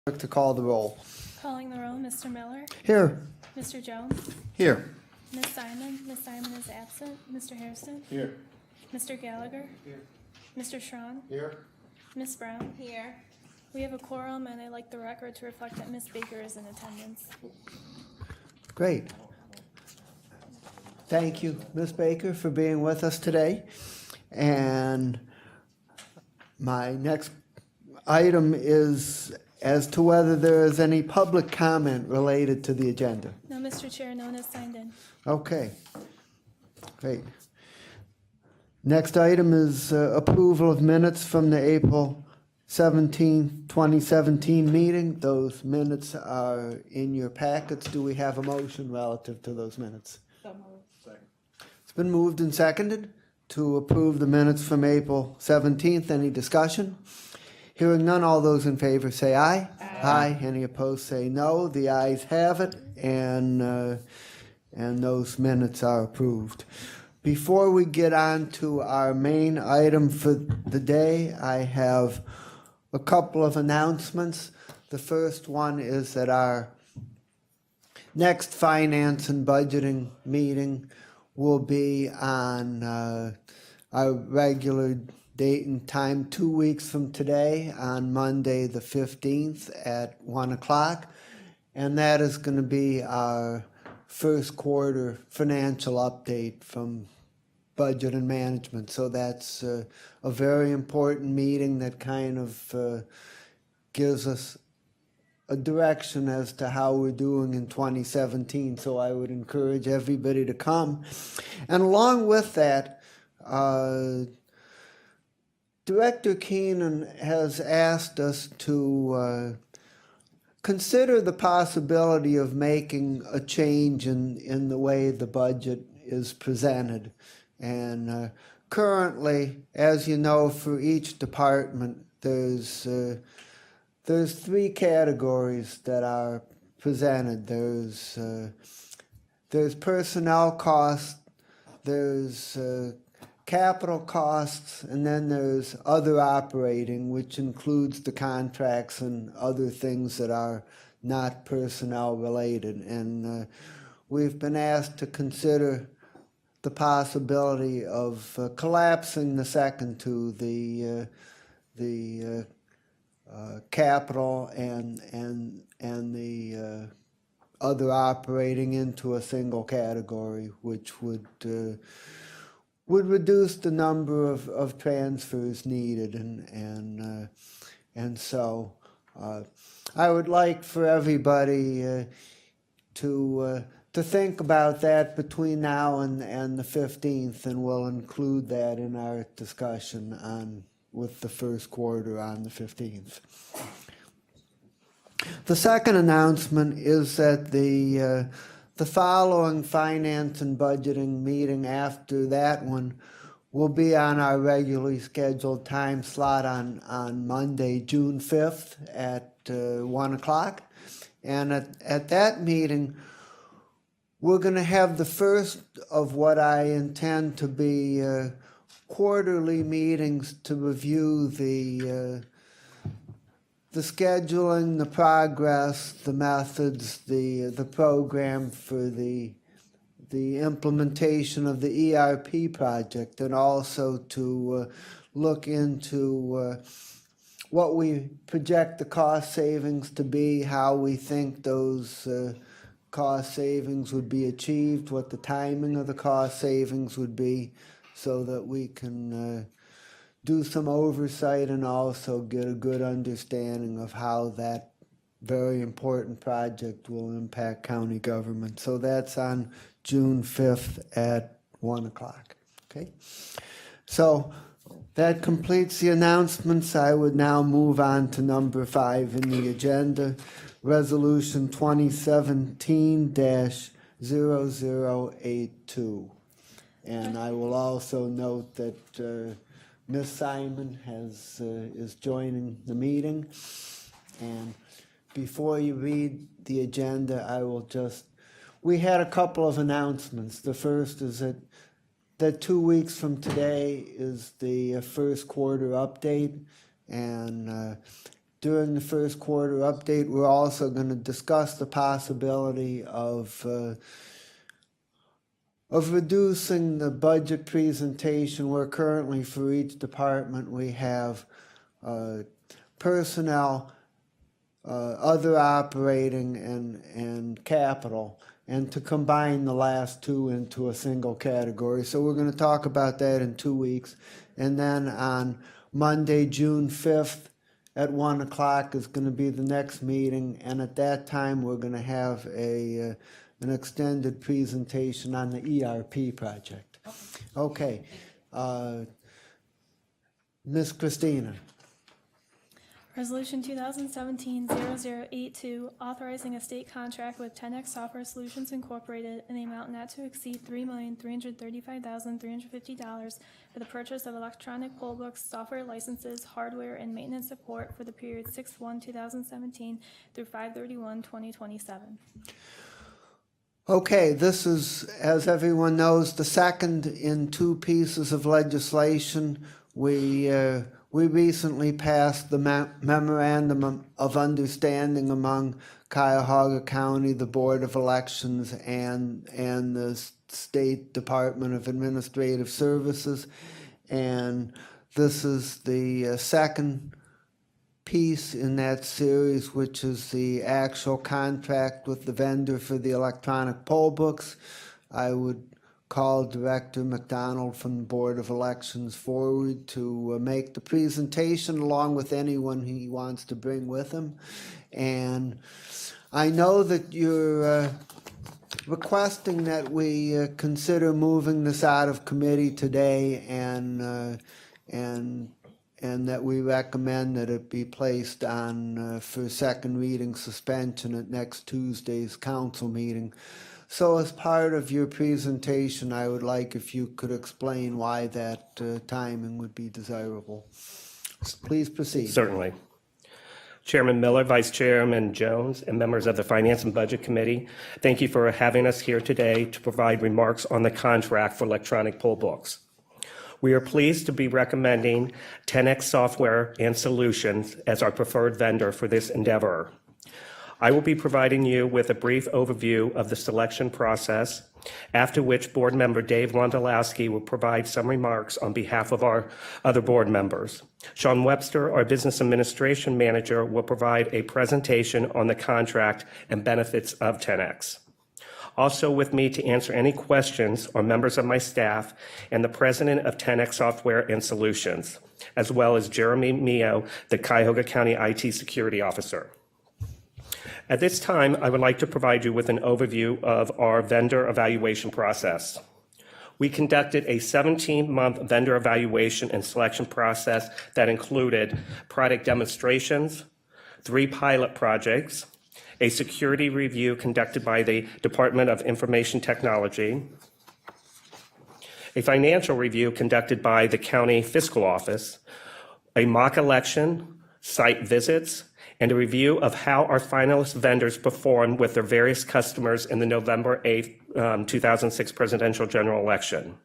Clerk to call the roll. Calling the roll, Mr. Miller, Here. Mr. Jones, Here. Ms. Simon. Ms. Simon is absent. Mr. Hairston, Here. Mr. Gallagher, Here. Mr. Schron, Here. Ms. Brown. Here. We have a quorum, and I'd like the record to reflect that Ms. Baker is in attendance. Great. Thank you, Ms. Baker, for being with us today. And my next item is as to whether there is any public comment related to the agenda. No, Mr. Chair, no one has signed in. Okay. Great. Next item is approval of minutes from the April 17, 2017 meeting. Those minutes are in your packets. Do we have a motion relative to those minutes? Second. It's been moved and seconded to approve the minutes from April 17th. Any discussion? Hearing none, all those in favor say aye. Aye. Any opposed say no. The ayes have it, and those minutes are approved. Before we get on to our main item for the day, I have a couple of announcements. The first one is that our next finance and budgeting meeting will be on our regular date and time 2 weeks from today, on Monday the 15th at 1 o'clock. And that is going to be our first quarter financial update from budget and management. So that's a very important meeting that kind of gives us a direction as to how we're doing in 2017. So I would encourage everybody to come. And along with that, Director Keenan has asked us to consider the possibility of making a change in the way the budget is presented. And currently, as you know, for each department, there's three categories that are presented. There's personnel costs, there's capital costs, and then there's other operating, which includes the contracts and other things that are not personnel related. And we've been asked to consider the possibility of collapsing the second two, the capital and the other operating, into a single category, which would reduce the number of transfers needed, and so I would like for everybody to think about that between now and the 15th, and we'll include that in our discussion with the first quarter on the 15th. The second announcement is that the following finance and budgeting meeting after that one will be on our regularly scheduled time slot on Monday, June 5th at 1 o'clock. And at that meeting, we're going to have the first of what I intend to be quarterly meetings to review the scheduling, the progress, the methods, the program for the implementation of the ERP project, and also to look into what we project the cost savings to be, how we think those cost savings would be achieved, what the timing of the cost savings would be, so that we can do some oversight and also get a good understanding of how that very important project will impact county government. So that's on June 5th at 1 o'clock. Okay? So that completes the announcements. I would now move on to number 5 in the agenda, Resolution 2017-0082. And I will also note that Ms. Simon is joining the meeting. And before you read the agenda, we had a couple of announcements. The first is that 2 weeks from today is the first quarter update, and during the first quarter update, we're also going to discuss the possibility of reducing the budget presentation, where currently for each department we have personnel, other operating, and capital, and to combine the last two into a single category. So we're going to talk about that in 2 weeks. And then on Monday, June 5th at 1 o'clock is going to be the next meeting. And at that time, we're going to have an extended presentation on the ERP project. Okay. Ms. Christina. Resolution 2017-0082, authorizing a state contract with 10X Software Solutions Incorporated in the amount not to exceed $3,335,350 for the purchase of electronic poll books, software licenses, hardware, and maintenance support for the period 6/1/2017 through 5/31/2027. Okay, this is, as everyone knows, the second in two pieces of legislation. We recently passed the Memorandum of Understanding among Cuyahoga County, the Board of Elections, and the State Department of Administrative Services. And this is the second piece in that series, which is the actual contract with the vendor for the electronic poll books. I would call Director McDonald from the Board of Elections forward to make the presentation, along with anyone he wants to bring with him. And I know that you're requesting that we consider moving this out of committee today, and that we recommend that it be placed on for second reading suspension at next Tuesday's council meeting. So as part of your presentation, I would like if you could explain why that timing would be desirable. Please proceed. Certainly. Chairman Miller, Vice Chairman Jones, and members of the Finance and Budget Committee, thank you for having us here today to provide remarks on the contract for electronic poll books. We are pleased to be recommending 10X Software and Solutions as our preferred vendor for this endeavor. I will be providing you with a brief overview of the selection process, after which Board Member Dave Wondolowski will provide some remarks on behalf of our other board members. Sean Webster, our Business Administration Manager, will provide a presentation on the contract and benefits of 10X. Also with me to answer any questions are members of my staff and the President of 10X Software and Solutions, as well as Jeremy Mio, the Cuyahoga County IT Security Officer. At this time, I would like to provide you with an overview of our vendor evaluation process. We conducted a 17-month vendor evaluation and selection process that included product demonstrations, 3 pilot projects, a security review conducted by the Department of Information Technology, a financial review conducted by the County Fiscal Office, a mock election, site visits, and a review of how our finalist vendors performed with their various customers in the November 8, 2006 presidential general election.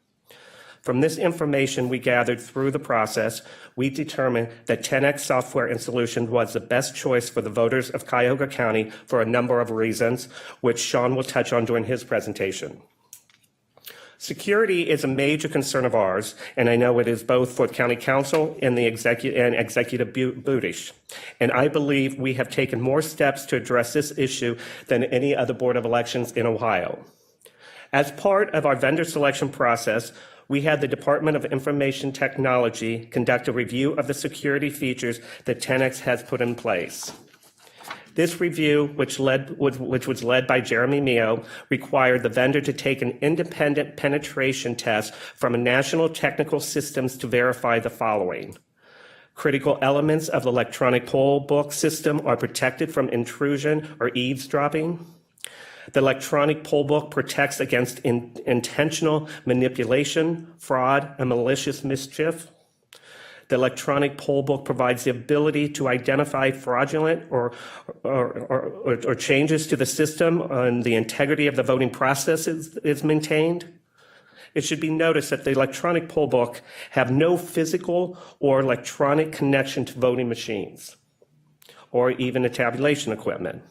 From this information we gathered through the process, we determined that 10X Software and Solutions was the best choice for the voters of Cuyahoga County for a number of reasons, which Sean will touch on during his presentation. Security is a major concern of ours, and I know it is both for County Council and the Executive Budish. And I believe we have taken more steps to address this issue than any other Board of Elections in Ohio. As part of our vendor selection process, we had the Department of Information Technology conduct a review of the security features that 10X has put in place. This review, which was led by Jeremy Mio, required the vendor to take an independent penetration test from a national technical systems to verify the following. Critical elements of the electronic poll book system are protected from intrusion or eavesdropping. The electronic poll book protects against intentional manipulation, fraud, and malicious mischief. The electronic poll book provides the ability to identify fraudulent or changes to the system, and the integrity of the voting process is maintained. It should be noticed that the electronic poll book have no physical or electronic connection to voting machines. or even a tabulation equipment.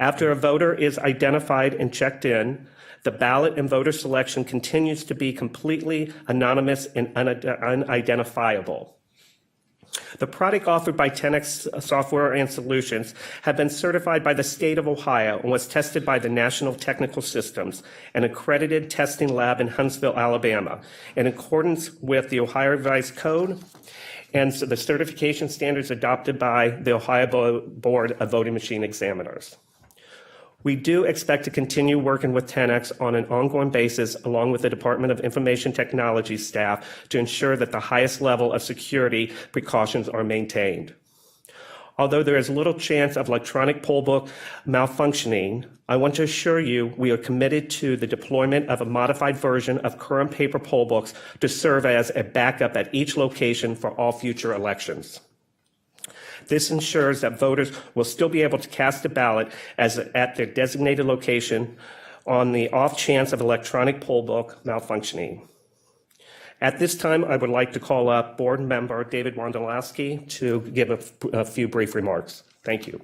After a voter is identified and checked in, the ballot and voter selection continues to be completely anonymous and unidentifiable. The product offered by 10X Software and Solutions have been certified by the state of Ohio and was tested by the National Technical Systems, an accredited testing lab in Huntsville, Alabama, in accordance with the Ohio Revised Code and the certification standards adopted by the Ohio Board of Voting Machine Examiners. We do expect to continue working with 10X on an ongoing basis, along with the Department of Information Technology staff, to ensure that the highest level of security precautions are maintained. Although there is little chance of electronic poll book malfunctioning, I want to assure you we are committed to the deployment of a modified version of current paper poll books to serve as a backup at each location for all future elections. This ensures that voters will still be able to cast a ballot at their designated location on the off chance of electronic poll book malfunctioning. At this time, I would like to call up Board Member David Wondolowski to give a few brief remarks. Thank you.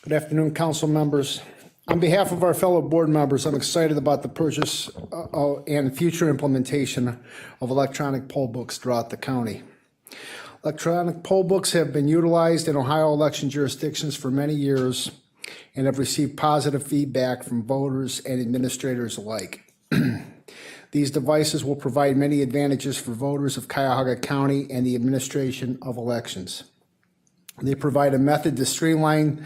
Good afternoon, council members. On behalf of our fellow board members, I'm excited about the purchase and future implementation of electronic poll books throughout the county. Electronic poll books have been utilized in Ohio election jurisdictions for many years and have received positive feedback from voters and administrators alike. These devices will provide many advantages for voters of Cuyahoga County and the administration of elections. They provide a method to streamline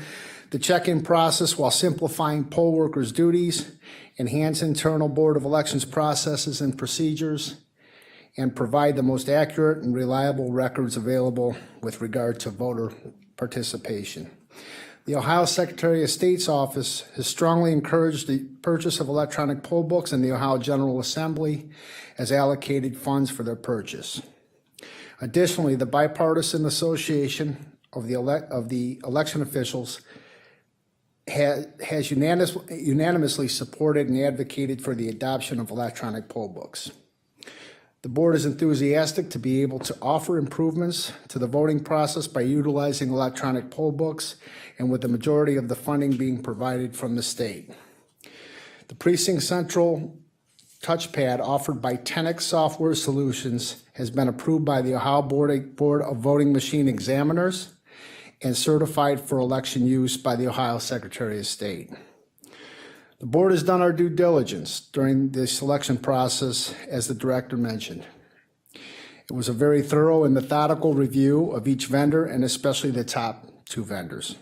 the check-in process while simplifying poll workers' duties, enhance internal Board of Elections processes and procedures, and provide the most accurate and reliable records available with regard to voter participation. The Ohio Secretary of State's office has strongly encouraged the purchase of electronic poll books, and the Ohio General Assembly has allocated funds for their purchase. Additionally, the Bipartisan Association of the Election Officials has unanimously supported and advocated for the adoption of electronic poll books. The board is enthusiastic to be able to offer improvements to the voting process by utilizing electronic poll books, and with the majority of the funding being provided from the state. The Precinct Central touchpad offered by 10X Software Solutions has been approved by the Ohio Board of Voting Machine Examiners and certified for election use by the Ohio Secretary of State. The board has done our due diligence during the selection process, as the director mentioned. It was a very thorough and methodical review of each vendor, and especially the top two vendors.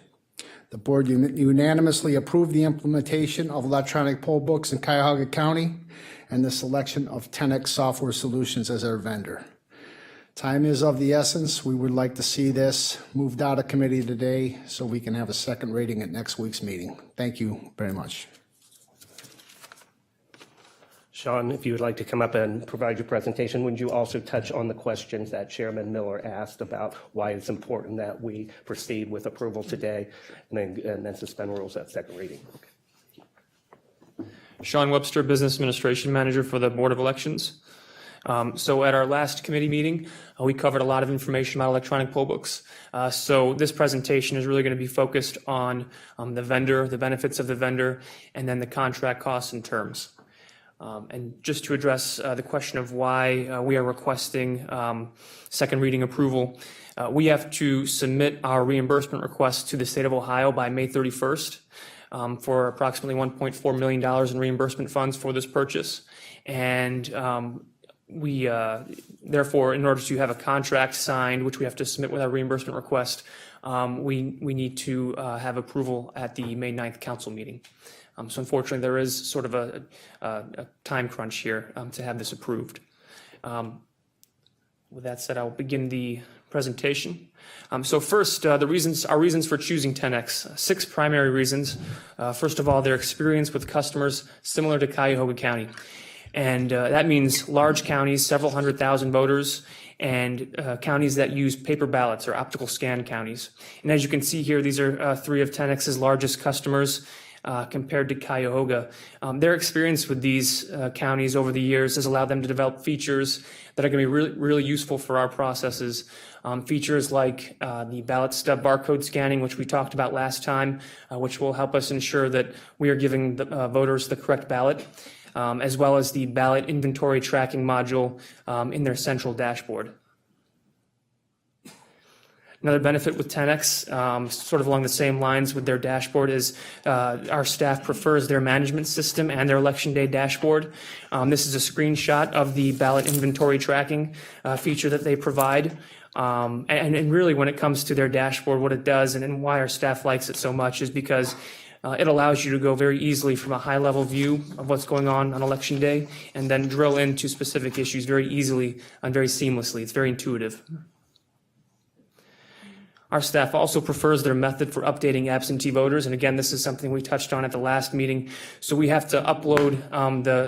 The board unanimously approved the implementation of electronic poll books in Cuyahoga County and the selection of 10X Software Solutions as our vendor. Time is of the essence. We would like to see this moved out of committee today so we can have a second reading at next week's meeting. Thank you very much. Sean, if you would like to come up and provide your presentation, would you also touch on the questions that Chairman Miller asked about why it's important that we proceed with approval today and then suspend rules at second reading? Sean Webster, Business Administration Manager for the Board of Elections. So at our last committee meeting, we covered a lot of information about electronic poll books. So this presentation is really going to be focused on the vendor, the benefits of the vendor, and then the contract costs and terms. And just to address the question of why we are requesting second reading approval, we have to submit our reimbursement request to the state of Ohio by May 31st for approximately $1.4 million in reimbursement funds for this purchase. And we, therefore, in order to have a contract signed, which we have to submit with our reimbursement request, we need to have approval at the May 9th council meeting. So unfortunately, there is sort of a time crunch here to have this approved. With that said, I'll begin the presentation. So first, our reasons for choosing 10X. 6 primary reasons. First of all, their experience with customers similar to Cuyahoga County. And that means large counties, several 100,000 voters, and counties that use paper ballots or optical scan counties. And as you can see here, these are 3 of 10X's largest customers. compared to Cuyahoga. Their experience with these counties over the years has allowed them to develop features that are going to be really, really useful for our processes. Features like the ballot stub barcode scanning, which we talked about last time, which will help us ensure that we are giving the voters the correct ballot, as well as the ballot inventory tracking module in their central dashboard. Another benefit with 10X, sort of along the same lines with their dashboard, is our staff prefers their management system and their election day dashboard. This is a screenshot of the ballot inventory tracking feature that they provide. And really, when it comes to their dashboard, what it does and why our staff likes it so much is because it allows you to go very easily from a high-level view of what's going on election day and then drill into specific issues very easily and very seamlessly. It's very intuitive. Our staff also prefers their method for updating absentee voters, and again, this is something we touched on at the last meeting. So we have to upload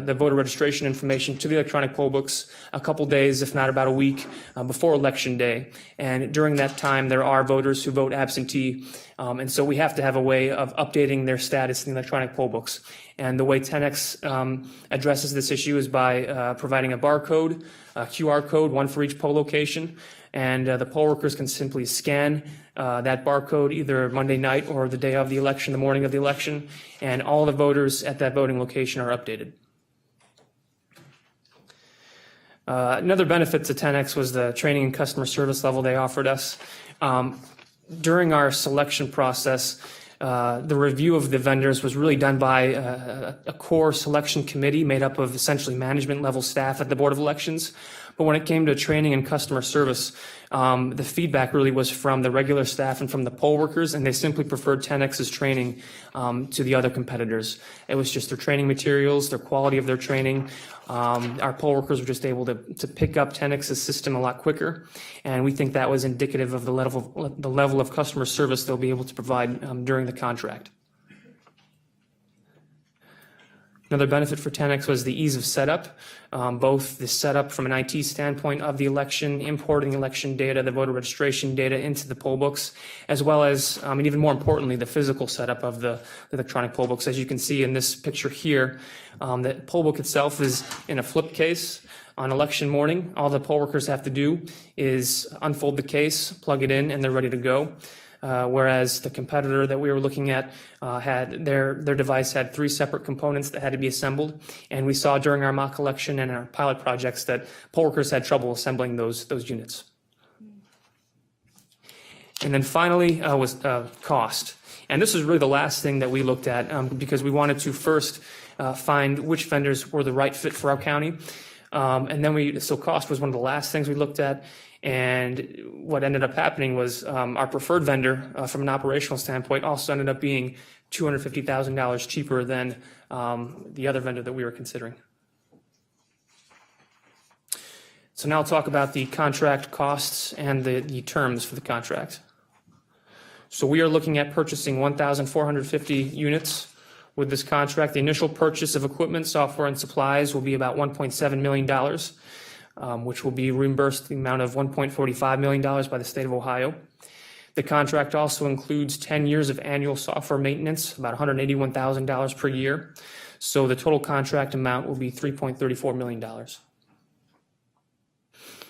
the voter registration information to the electronic poll books a couple days, if not about a week, before Election Day. And during that time, there are voters who vote absentee, and so we have to have a way of updating their status in the electronic poll books. And the way 10X addresses this issue is by providing a barcode, a QR code, one for each poll location. And the poll workers can simply scan that barcode either Monday night or the day of the election, the morning of the election, and all the voters at that voting location are updated. Another benefit to 10X was the training and customer service level they offered us. During our selection process, the review of the vendors was really done by a core selection committee made up of essentially management level staff at the Board of Elections. But when it came to training and customer service, the feedback really was from the regular staff and from the poll workers, and they simply preferred 10X's training to the other competitors. It was just their training materials, their quality of their training. Our poll workers were just able to pick up 10X's system a lot quicker, and we think that was indicative of the level of customer service they'll be able to provide during the contract. Another benefit for 10X was the ease of setup, both the setup from an IT standpoint of the election, importing election data, the voter registration data into the poll books, as well as, and even more importantly, the physical setup of the electronic poll books. As you can see in this picture here, the poll book itself is in a flip case. On election morning, all the poll workers have to do is unfold the case, plug it in, and they're ready to go. Whereas the competitor that we were looking at had their device had 3 separate components that had to be assembled, and we saw during our mock election and our pilot projects that poll workers had trouble assembling those units. And then finally was cost, and this is really the last thing that we looked at because we wanted to first find which vendors were the right fit for our county, and then so cost was one of the last things we looked at. And what ended up happening was our preferred vendor, from an operational standpoint, also ended up being $250,000 cheaper than the other vendor that we were considering. So now I'll talk about the contract costs and the terms for the contract. So we are looking at purchasing 1,450 units with this contract. The initial purchase of equipment, software, and supplies will be about $1.7 million. Which will be reimbursed the amount of $1.45 million by the state of Ohio. The contract also includes 10 years of annual software maintenance, about $181,000 per year. So the total contract amount will be $3.34 million.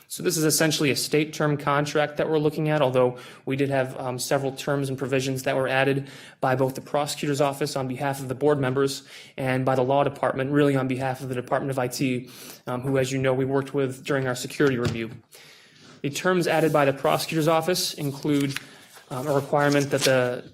So this is essentially a state term contract that we're looking at, although we did have several terms and provisions that were added by both the prosecutor's office on behalf of the board members and by the law department, really on behalf of the Department of IT, who, as you know, we worked with during our security review. The terms added by the prosecutor's office include a requirement that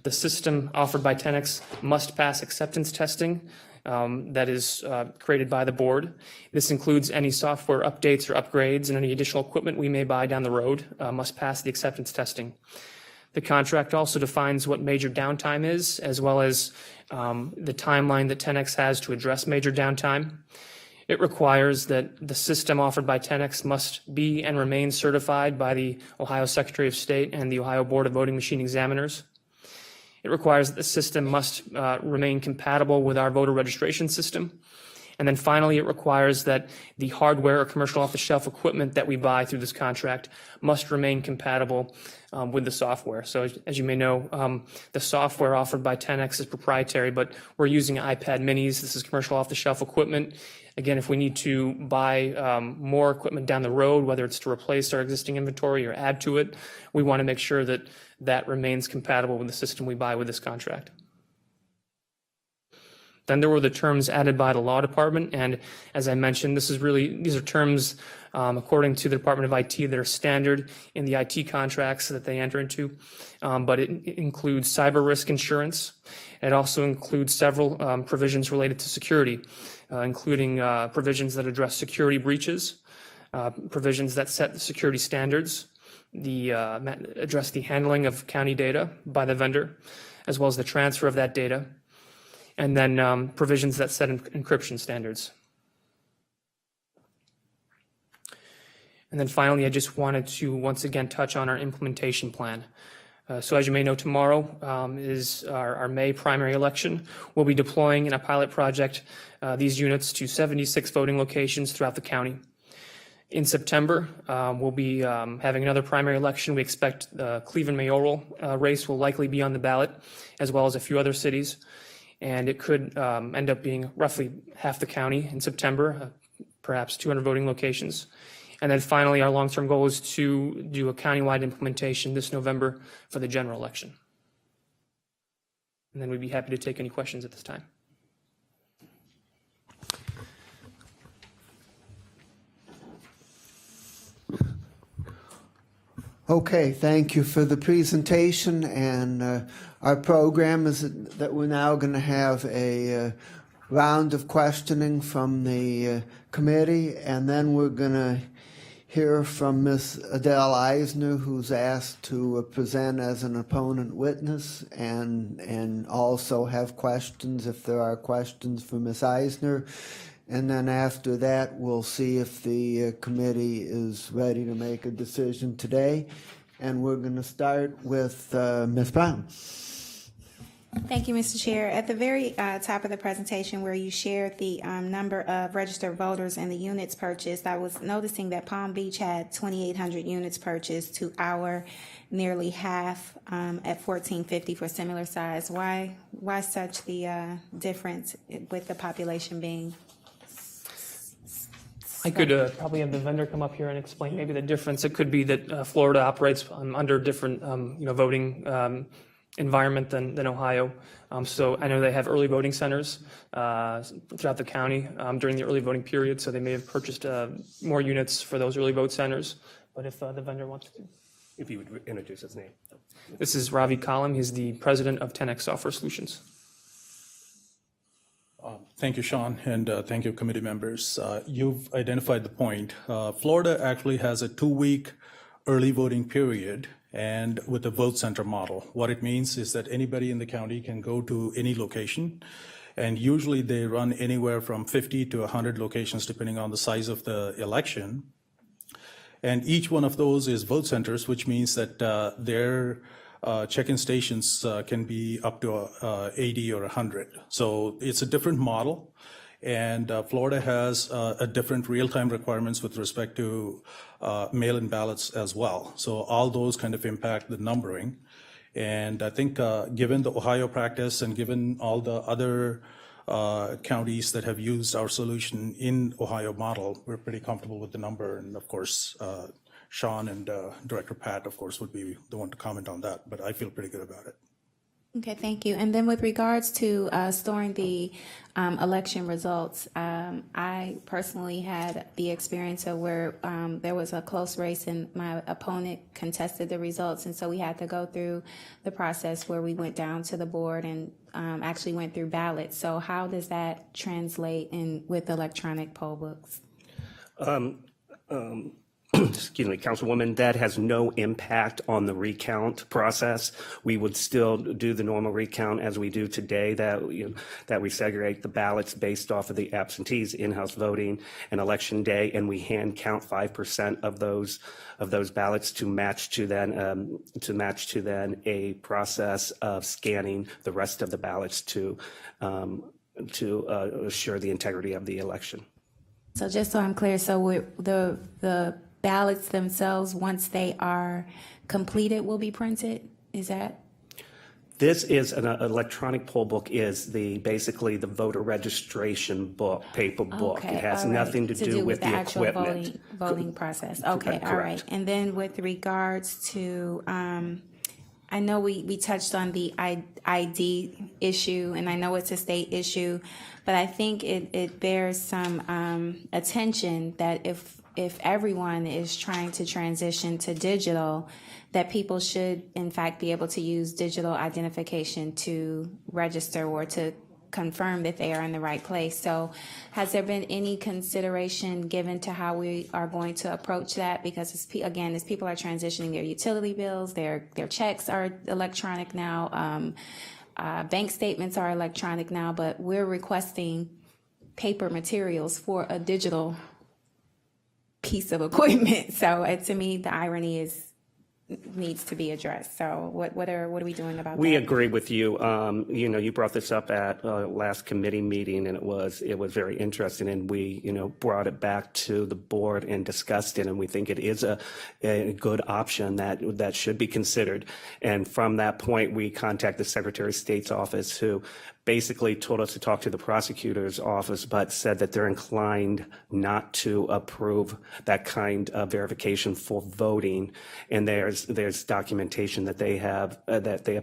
the system offered by 10X must pass acceptance testing that is created by the board. This includes any software updates or upgrades, and any additional equipment we may buy down the road must pass the acceptance testing. The contract also defines what major downtime is, as well as the timeline that 10X has to address major downtime. It requires that the system offered by 10X must be and remain certified by the Ohio Secretary of State and the Ohio Board of Voting Machine Examiners. It requires that the system must remain compatible with our voter registration system. And then finally, it requires that the hardware or commercial off-the-shelf equipment that we buy through this contract must remain compatible with the software. So as you may know, the software offered by 10X is proprietary, but we're using iPad minis. This is commercial off-the-shelf equipment. Again, if we need to buy more equipment down the road, whether it's to replace our existing inventory or add to it, we want to make sure that that remains compatible with the system we buy with this contract. Then there were the terms added by the law department, and as I mentioned, these are terms according to the Department of IT that are standard in the IT contracts that they enter into, but it includes cyber risk insurance. It also includes several provisions related to security, including provisions that address security breaches, provisions that set the security standards, address the handling of county data by the vendor, as well as the transfer of that data, and then provisions that set encryption standards. And then finally, I just wanted to once again touch on our implementation plan. So as you may know, tomorrow is our May primary election. We'll be deploying in a pilot project these units to 76 voting locations throughout the county. In September, we'll be having another primary election. We expect the Cleveland mayoral race will likely be on the ballot, as well as a few other cities. And it could end up being roughly half the county in September, perhaps 200 voting locations. And then finally, our long-term goal is to do a countywide implementation this November for the general election. And then we'd be happy to take any questions at this time. Okay, thank you for the presentation, and our program is that we're now going to have a round of questioning from the committee, and then we're going to hear from Ms. Adele Eisner, who's asked to present as an opponent witness, and also have questions if there are questions for Ms. Eisner. And then after that, we'll see if the committee is ready to make a decision today. And we're going to start with Ms. Brown. Thank you, Mr. Chair. At the very top of the presentation where you shared the number of registered voters and the units purchased, I was noticing that Palm Beach had 2,800 units purchased to our nearly half at 1,450 for similar size. Why such the difference with the population being? I could probably have the vendor come up here and explain maybe the difference. It could be that Florida operates under different voting environment than Ohio. So I know they have early voting centers throughout the county during the early voting period, so they may have purchased more units for those early vote centers. But if the vendor wants to. If you would introduce his name. This is Ravi Kalam. He's the president of 10X Software Solutions. Thank you, Sean, and thank you, committee members. You've identified the point. Florida actually has a 2-week early voting period and with a vote center model. What it means is that anybody in the county can go to any location, and usually they run anywhere from 50 to 100 locations depending on the size of the election. And each one of those is vote centers, which means that their check-in stations can be up to 80 or 100. So it's a different model. And Florida has a different real-time requirements with respect to mail-in ballots as well. So all those kind of impact the numbering. And I think given the Ohio practice and given all the other counties that have used our solution in Ohio model, we're pretty comfortable with the number. And of course, Sean and Director Pat, of course, would be the one to comment on that, but I feel pretty good about it. Okay, thank you. And then with regards to storing the election results, I personally had the experience of where there was a close race and my opponent contested the results. And so we had to go through the process where we went down to the board and actually went through ballots. So how does that translate in with electronic poll books? Excuse me, Councilwoman, that has no impact on the recount process. We would still do the normal recount as we do today, that we segregate the ballots based off of the absentees, in-house voting, and election day, and we hand count 5% of those ballots to match to then a process of scanning the rest of the ballots to assure the integrity of the election. So just so I'm clear, so the ballots themselves, once they are completed, will be printed? Is that? This is an electronic poll book is basically the voter registration book, paper book. Okay, It has all right. nothing to do with the actual equipment. voting process. Okay, all right. Correct. And then with regards to, I know we touched on the ID issue, and I know it's a state issue, but I think it bears some attention that if everyone is trying to transition to digital, that people should in fact be able to use digital identification to register or to confirm that they are in the right place. So has there been any consideration given to how we are going to approach that? Because as people are transitioning their utility bills, their checks are electronic now, bank statements are electronic now, but we're requesting paper materials for a digital piece of equipment. So to me, the irony needs to be addressed. So what are we doing about We that? agree with you. You brought this up at last committee meeting, and it was very interesting. And we, brought it back to the board and discussed it. And we think it is a good option that should be considered. And from that point, we contacted the Secretary of State's office, who basically told us to talk to the prosecutor's office, but said that they're inclined not to approve that kind of verification for voting. And there's documentation that they have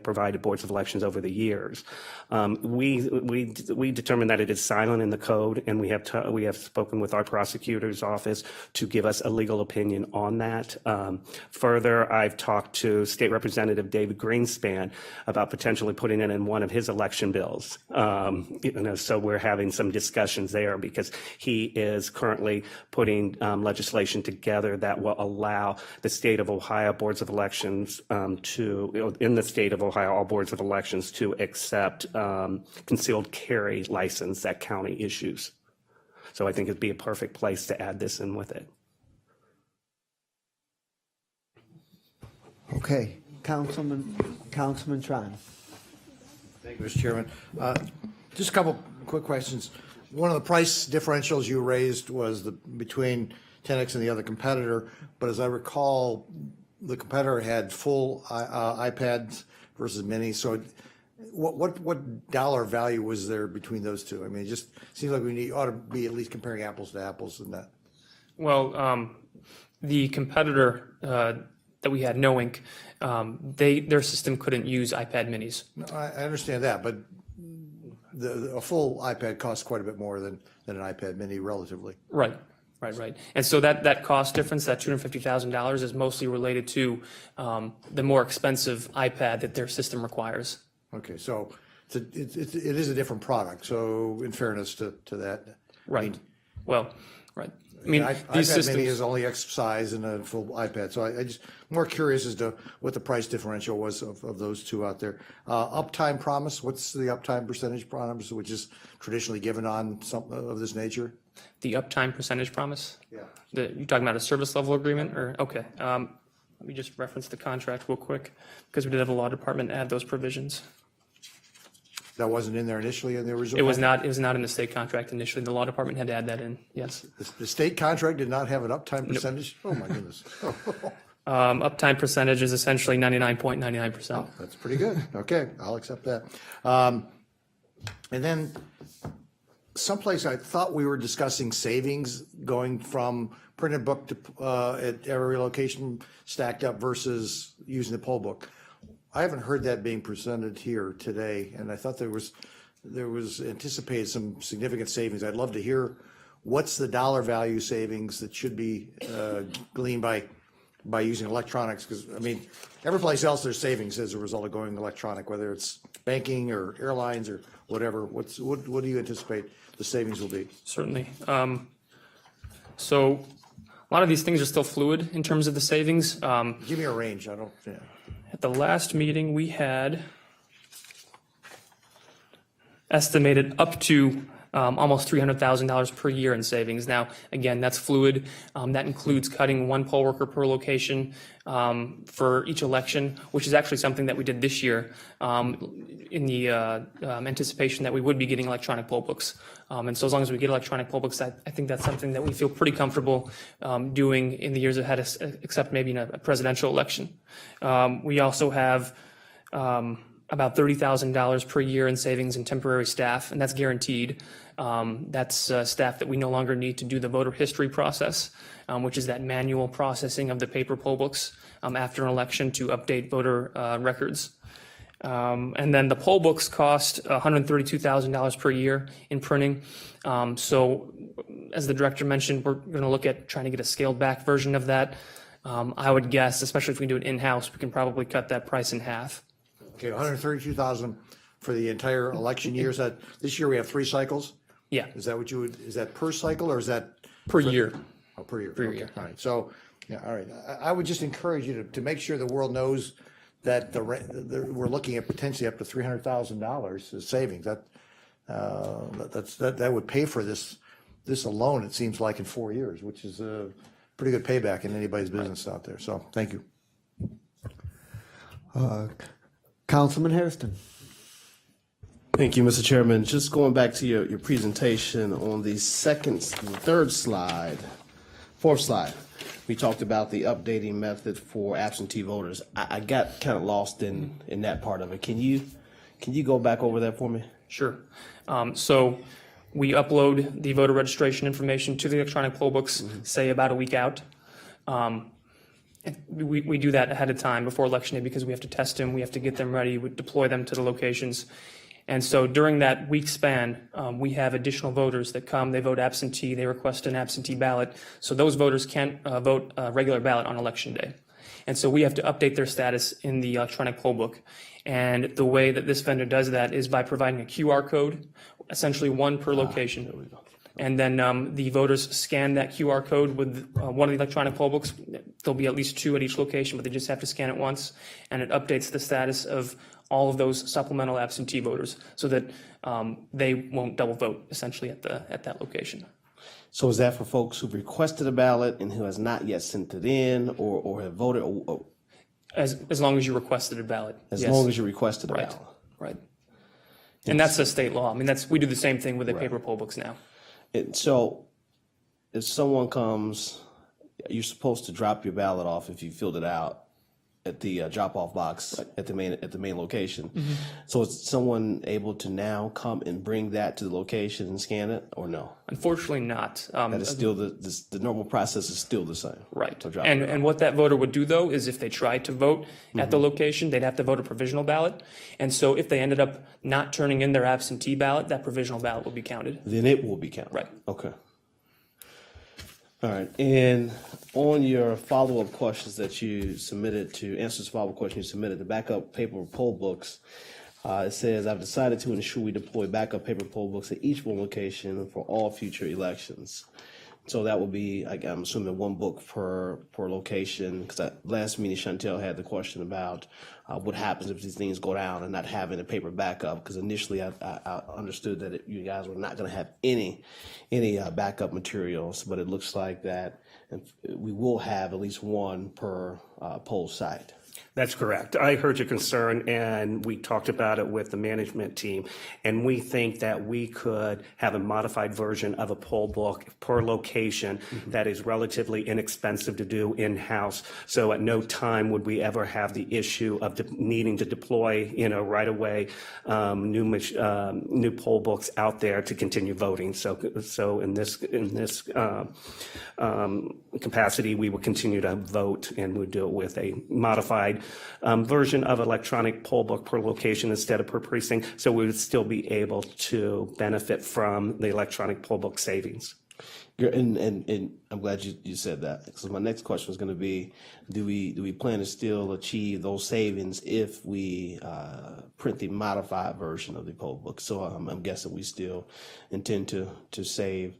provided boards of elections over the years. We determined that it is silent in the code, and we have spoken with our prosecutor's office to give us a legal opinion on that. Further, I've talked to State Representative David Greenspan about potentially putting it in one of his election bills. So we're having some discussions there, because he is currently putting legislation together that will allow the state of Ohio boards of elections in the state of Ohio, all boards of elections to accept concealed carry license that county issues. So I think it'd be a perfect place to add this in with it. Okay, Councilman Tron. Thank you, Mr. Chairman. Just a couple quick questions. One of the price differentials you raised was between 10X and the other competitor, but as I recall, the competitor had full iPads versus minis. So what dollar value was there between those two? I mean, it just seems like we ought to be at least comparing apples to apples in that. Well, the competitor that we had, No Ink, their system couldn't use iPad minis. No, I understand that, but a full iPad costs quite a bit more than an iPad mini relatively. Right. And so that cost difference, that $250,000, is mostly related to the more expensive iPad that their system requires. Okay, so it is a different product. So in fairness to that. Right. Right. I These mean, iPad these Mini systems. is only X size and a full iPad. So I just more curious as to what the price differential was of those two out there. Uptime promise. What's the uptime percentage promise, which is traditionally given on something of this nature? The uptime percentage promise? Yeah. You're talking about a service level agreement, or, okay. Let me just reference the contract real quick, because we did have the law department add those provisions. That wasn't in there initially in the original? It was not in the state contract initially. The law department had to add that in, yes. The state contract did not have an uptime percentage? Oh, my goodness. Uptime percentage is essentially 99.99%. That's pretty good. Okay, I'll accept that. And then someplace I thought we were discussing savings going from printed book to at every location stacked up versus using the poll book. I haven't heard that being presented here today, and I thought there was anticipated some significant savings. I'd love to hear what's the dollar value savings that should be gleaned by using electronics, because I mean, every place else there's savings as a result of going electronic, whether it's banking or airlines or whatever. What do you anticipate the savings will be? Certainly. So a lot of these things are still fluid in terms of the savings. Give me a range. I don't. Yeah. At the last meeting, we had estimated up to almost $300,000 per year in savings. Now, again, that's fluid. That includes cutting one poll worker per location for each election, which is actually something that we did this year in the anticipation that we would be getting electronic poll books. And so as long as we get electronic poll books, I think that's something that we feel pretty comfortable doing in the years ahead, except maybe in a presidential election. We also have about $30,000 per year in savings in temporary staff, and that's guaranteed. That's staff that we no longer need to do the voter history process, which is that manual processing of the paper poll books after an election to update voter records. And then the poll books cost $132,000 per year in printing. So as the director mentioned, we're going to look at trying to get a scaled back version of that. I would guess, especially if we do it in-house, we can probably cut that price in half. Okay, 132,000 for the entire election years. That this year we have 3 cycles. Yeah, Is that what you would? Is that per cycle or is that per year. oh, per year? Per Okay, year. all right. So yeah, all right. I would just encourage you to make sure the world knows that we're looking at potentially up to $300,000 as savings. That would pay for this alone. It seems like in 4 years, which is a pretty good payback in anybody's business out there. So thank you. Councilman Hairston. Thank you, Mr. Chairman. Just going back to your presentation on the fourth slide, we talked about the updating method for absentee voters. I got kind of lost in that part of it. Can you go back over that for me? Sure. So we upload the voter registration information to the electronic poll books, say about a week out. We do that ahead of time before election day because we have to test them, we have to get them ready, we deploy them to the locations. And so during that week span, we have additional voters that come, they vote absentee, they request an absentee ballot. So those voters can't vote a regular ballot on election day. And so we have to update their status in the electronic poll book. And the way that this vendor does that is by providing a QR code, essentially one per location. And then the voters scan that QR code with one of the electronic poll books. There'll be at least 2 at each location, but they just have to scan it once. And it updates the status of all of those supplemental absentee voters so that they won't double vote essentially at that location. So is that for folks who've requested a ballot and who has not yet sent it in or have voted? Or As long as you requested a ballot. as yes. long as you requested a Right, ballot? right. And that's a state law. I mean, we do the same thing with the paper poll books now. So if someone comes, you're supposed to drop your ballot off if you filled it out at the drop-off box at the main location. So is someone able to now come and bring that to the location and scan it, or no? Unfortunately not. That is still the normal process is still the same. Right. to drop it off. And what that voter would do, though, is if they tried to vote at the location, they'd have to vote a provisional ballot. And so if they ended up not turning in their absentee ballot, that provisional ballot would be counted. Then it will be counted. Right. Okay. All right. And on your follow-up questions that you submitted answers to follow-up questions you submitted, the backup paper poll books, it says, I've decided to ensure we deploy backup paper poll books at each one location for all future elections. So that will be, I'm assuming, 1 book per location, because last meeting Chantel had the question about what happens if these things go down and not having a paper backup, because initially I understood that you guys were not going to have any backup materials, but it looks like that we will have at least 1 per poll site. That's correct. I heard your concern, and we talked about it with the management team, and we think that we could have a modified version of a poll book per location that is relatively inexpensive to do in-house. So at no time would we ever have the issue of needing to deploy, right away, new poll books out there to continue voting. So in this capacity, we will continue to vote, and we'll do it with a modified version of electronic poll book per location instead of per precinct, so we would still be able to benefit from the electronic poll book savings. And I'm glad you said that, because my next question was going to be, do we plan to still achieve those savings if we print the modified version of the poll book? So I'm guessing we still intend to save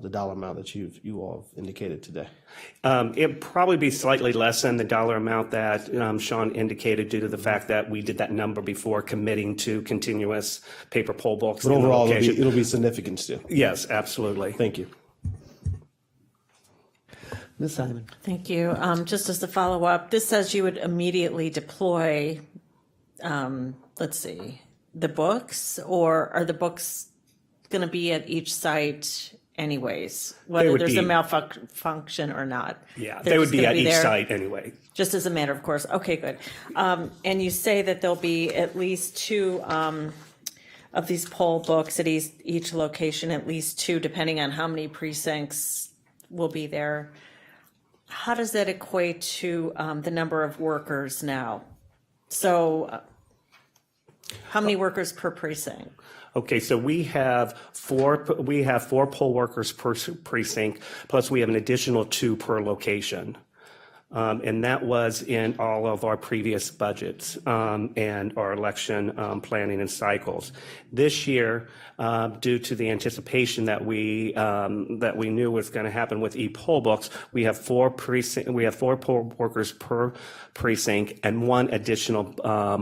the dollar amount that you all have indicated today? It'd probably be slightly less than the dollar amount that Sean indicated due to the fact that we did that number before committing to continuous paper poll books. But in the overall, location. it'll be significant still. Yes, absolutely. Thank you. Ms. Simon? Thank you. Just as a follow-up, this says you would immediately deploy, let's see, the books, or are the books going to be at each site anyways, whether would there's a be- malfunction or not? Yeah, They're they would just be gonna at each there site anyway. Just as a matter of course. Okay, good. And you say that there'll be at least two of these poll books at each location, at least two, depending on how many precincts will be there. How does that equate to the number of workers now? So how many workers per precinct? Okay, so we have four poll workers per precinct, plus we have an additional 2 per location. And that was in all of our previous budgets and our election planning and cycles. This year, due to the anticipation that we knew was going to happen with e-poll books, we have 4 poll workers per precinct and 1 additional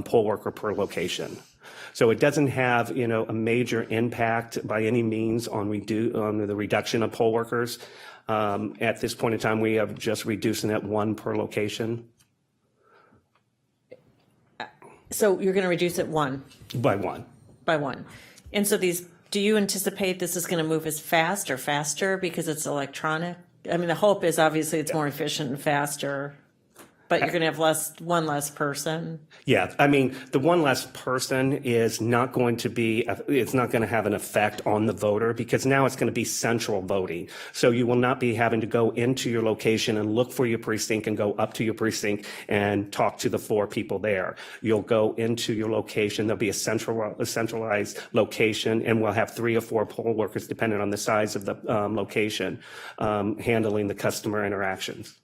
poll worker per location. So it doesn't have, a major impact by any means on the reduction of poll workers. At this point in time, we have just reducing it 1 per location So you're going to reduce it by 1. by one. And so do you anticipate this is going to move as fast or faster because it's electronic? I mean, the hope is obviously it's more efficient and faster, but you're going to have one less person. Yeah, I mean, the 1 less person is not going to it's not going to have an effect on the voter because now it's going to be central voting. So you will not be having to go into your location and look for your precinct and go up to your precinct and talk to the 4 people there. You'll go into your location. There'll be a centralized location, and we'll have 3 or 4 poll workers, depending on the size of the location, handling the customer interactions.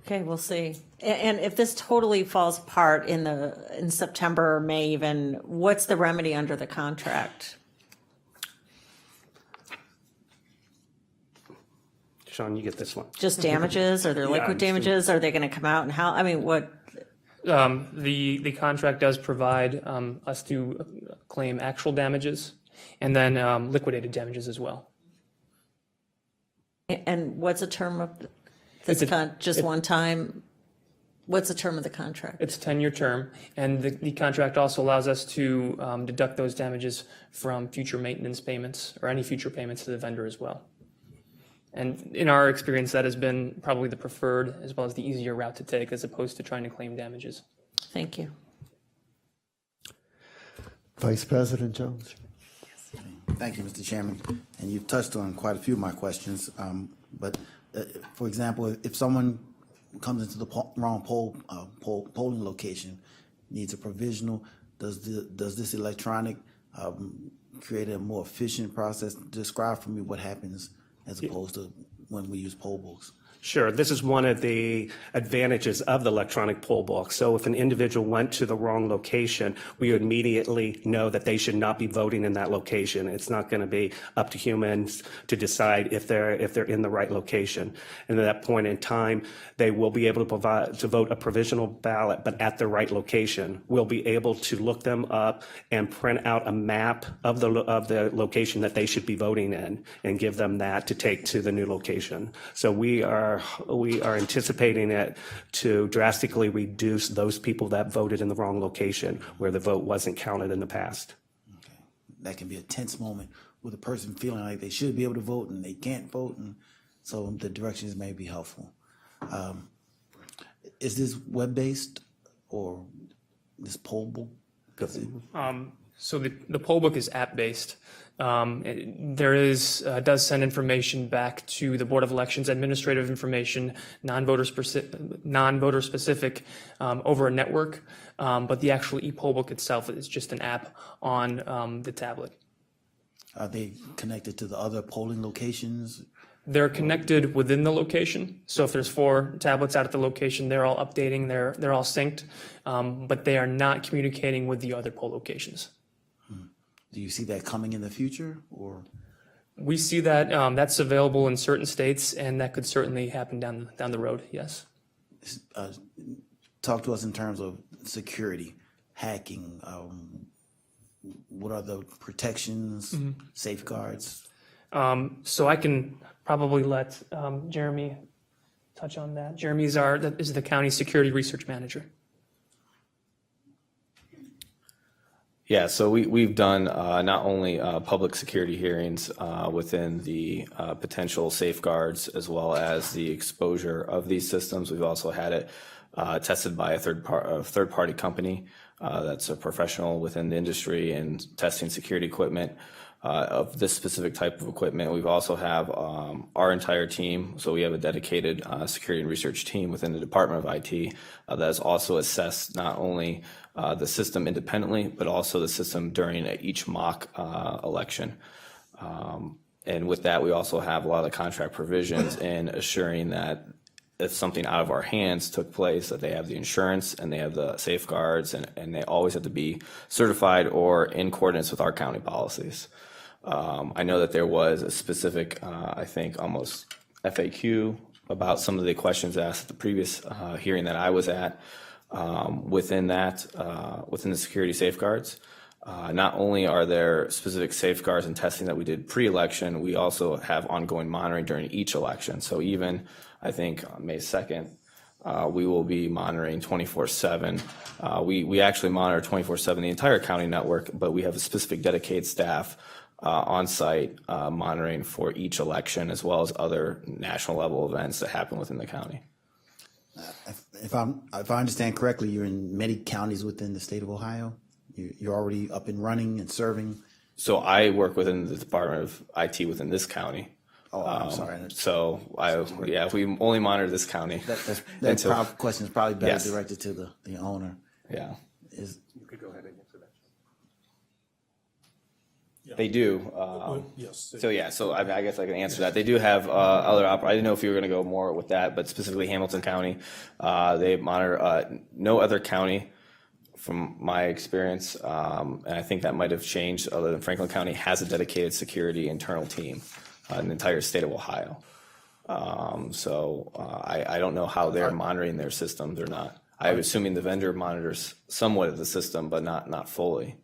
Okay, we'll see. And if this totally falls apart in September or May even, what's the remedy under the contract? Sean, you get this one. Just damages? Are there liquid damages? Are they going to come out and how, I mean, what? The contract does provide us to claim actual damages and then liquidated damages as well. And what's the term of this just one time? What's the term of the contract? It's a 10-year term, and the contract also allows us to deduct those damages from future maintenance payments or any future payments to the vendor as well. And in our experience, that has been probably the preferred as well as the easier route to take as opposed to trying to claim damages. Thank you. Vice President Jones? Thank you, Mr. Chairman. And you've touched on quite a few of my questions. But for example, if someone comes into the wrong polling location, needs a provisional, does this electronic create a more efficient process? Describe for me what happens as opposed to when we use poll books. Sure. This is one of the advantages of the electronic poll book. So if an individual went to the wrong location, we would immediately know that they should not be voting in that location. It's not going to be up to humans to decide if they're in the right location. And at that point in time, they will be able to vote a provisional ballot, but at the right location. We'll be able to look them up and print out a map of the location that they should be voting in and give them that to take to the new location. So we are anticipating it to drastically reduce those people that voted in the wrong location where the vote wasn't counted in the past. Okay. That can be a tense moment with a person feeling like they should be able to vote and they can't vote, and so the directions may be helpful. Is this web-based or this poll book? So the poll book is app-based. There does send information back to the Board of Elections, administrative information, non-voter specific over a network, but the actual e-poll book itself is just an app on the tablet. Are they connected to the other polling locations? They're connected within the location. So if there's 4 tablets out at the location, they're all updating, they're all synced, but they are not communicating with the other poll locations. Do you see that coming in the future, or? We see that that's available in certain states, and that could certainly happen down the road, yes. Talk to us in terms of security, hacking. What are the protections, safeguards? So I can probably let Jeremy touch on that. Jeremy is the county security research manager. Yeah, so we've done not only public security hearings within the potential safeguards as well as the exposure of these systems. We've also had it tested by a third-party company that's a professional within the industry and testing security equipment of this specific type of equipment. We've also have our entire team, so we have a dedicated security and research team within the Department of IT that has also assessed not only the system independently, but also the system during each mock election. And with that, we also have a lot of the contract provisions in assuring that if something out of our hands took place, that they have the insurance and they have the safeguards, and they always have to be certified or in accordance with our county policies. I know that there was a specific, I think, almost FAQ about some of the questions asked at the previous hearing that I was at. Within the security safeguards, not only are there specific safeguards and testing that we did pre-election, we also have ongoing monitoring during each election. So even, I think, on May 2nd, we will be monitoring 24/7. We actually monitor 24/7 the entire county network, but we have a specific dedicated staff on site monitoring for each election as well as other national level events that happen within the county. If I understand correctly, you're in many counties within the state of Ohio. You're already up and running and serving. So I work within the Department of IT within this county. Oh, I'm sorry. So we only monitor this county. That question is probably better Yes. directed to the owner. Yeah. You could go ahead and answer that. They do. Yes. So I guess I can answer that. They do have other I didn't know if you were going to go more with that, but specifically Hamilton County, they monitor no other county, from my experience, and I think that might have changed. Other than Franklin County has a dedicated security internal team in the entire state of Ohio. I don't know how they're monitoring their system. They're not. I'm assuming the vendor monitors somewhat of the system, but not fully.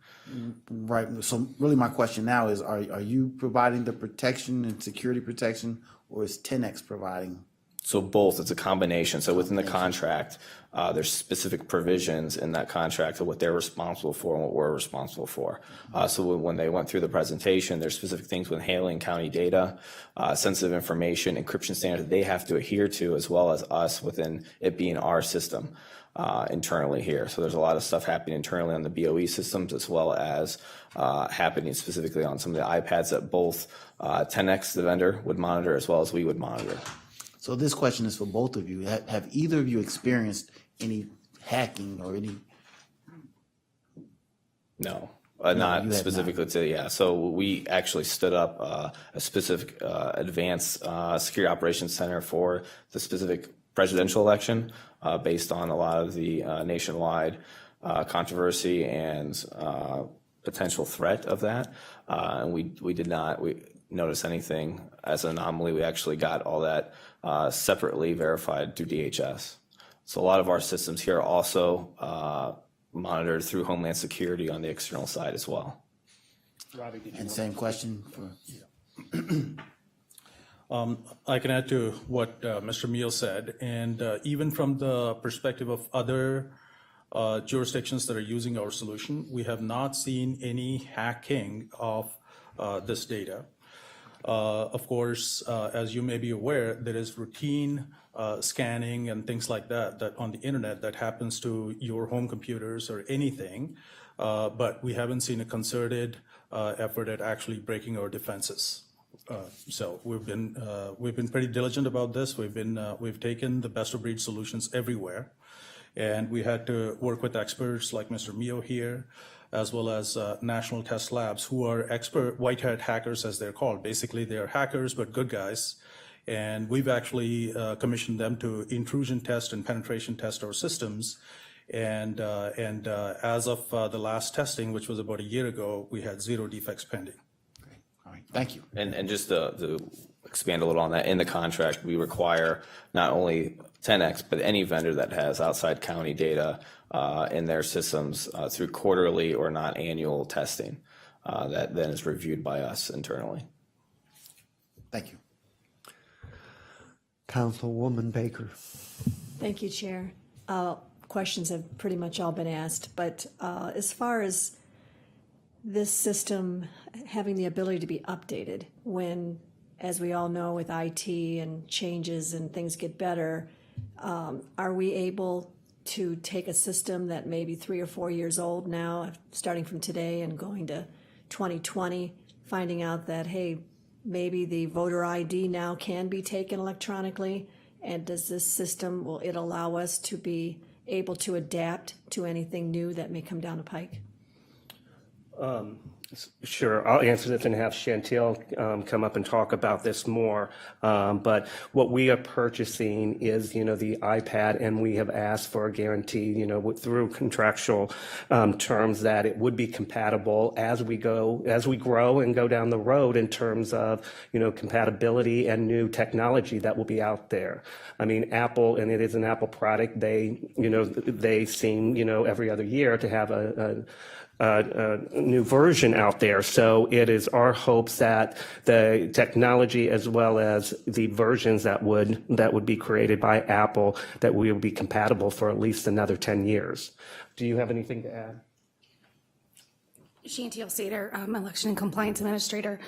Right. So really my question now is, are you providing the protection and security protection, or is 10X providing? So both, it's a combination. So within the contract, there's specific provisions in that contract of what they're responsible for and what we're responsible for. So when they went through the presentation, there's specific things with handling county data, sensitive information, encryption standards that they have to adhere to, as well as us within it being our system internally here. So there's a lot of stuff happening internally on the BOE systems, as well as happening specifically on some of the iPads that both 10X, the vendor, would monitor, as well as we would monitor. So this question is for both of you. Have either of you experienced any hacking or any? No, you not have specifically to, So we actually stood up a specific advanced security operations center for the specific presidential election based on a lot of the nationwide controversy and potential threat of that. And we did not notice anything as an anomaly. We actually got all that separately verified through DHS. So a lot of our systems here are also monitored through Homeland Security on the external side as well. Robbie, did you And same question for. I can add to what Mr. Meal said, and even from the perspective of other jurisdictions that are using our solution, we have not seen any hacking of this data. Of course, as you may be aware, there is routine scanning and things like that on the internet that happens to your home computers or anything, but we haven't seen a concerted effort at actually breaking our defenses. So we've been pretty diligent about this. We've taken the best of breed solutions everywhere, and we had to work with experts like Mr. Mio here, as well as National Test Labs, who are expert white hat hackers, as they're called. Basically, they're hackers, but good guys. And we've actually commissioned them to intrusion test and penetration test our systems. And as of the last testing, which was about a year ago, we had 0 defects pending. All right. Thank you. And just to expand a little on that, in the contract, we require not only 10X, but any vendor that has outside county data in their systems through quarterly or not annual testing that then is reviewed by us internally. Thank you. Councilwoman Baker. Thank you, Chair. Questions have pretty much all been asked, but as far as this system having the ability to be updated when, as we all know, with IT and changes and things get better, are we able to take a system that may be 3 or 4 years old now, starting from today and going to 2020, finding out that, hey, maybe the voter ID now can be taken electronically? And does this system, will it allow us to be able to adapt to anything new that may come down the pike? Sure, I'll answer this and have Chantel come up and talk about this more. But what we are purchasing is, the iPad, and we have asked for a guarantee, through contractual terms that it would be compatible as we grow and go down the road in terms of, compatibility and new technology that will be out there. I mean, Apple, and it is an Apple product, they seem, every other year to have a new version out there. So it is our hopes that the technology as well as the versions that would be created by Apple, that we will be compatible for at least another 10 years. Do you have anything to add? Chantel Sater, Election and Compliance Administrator.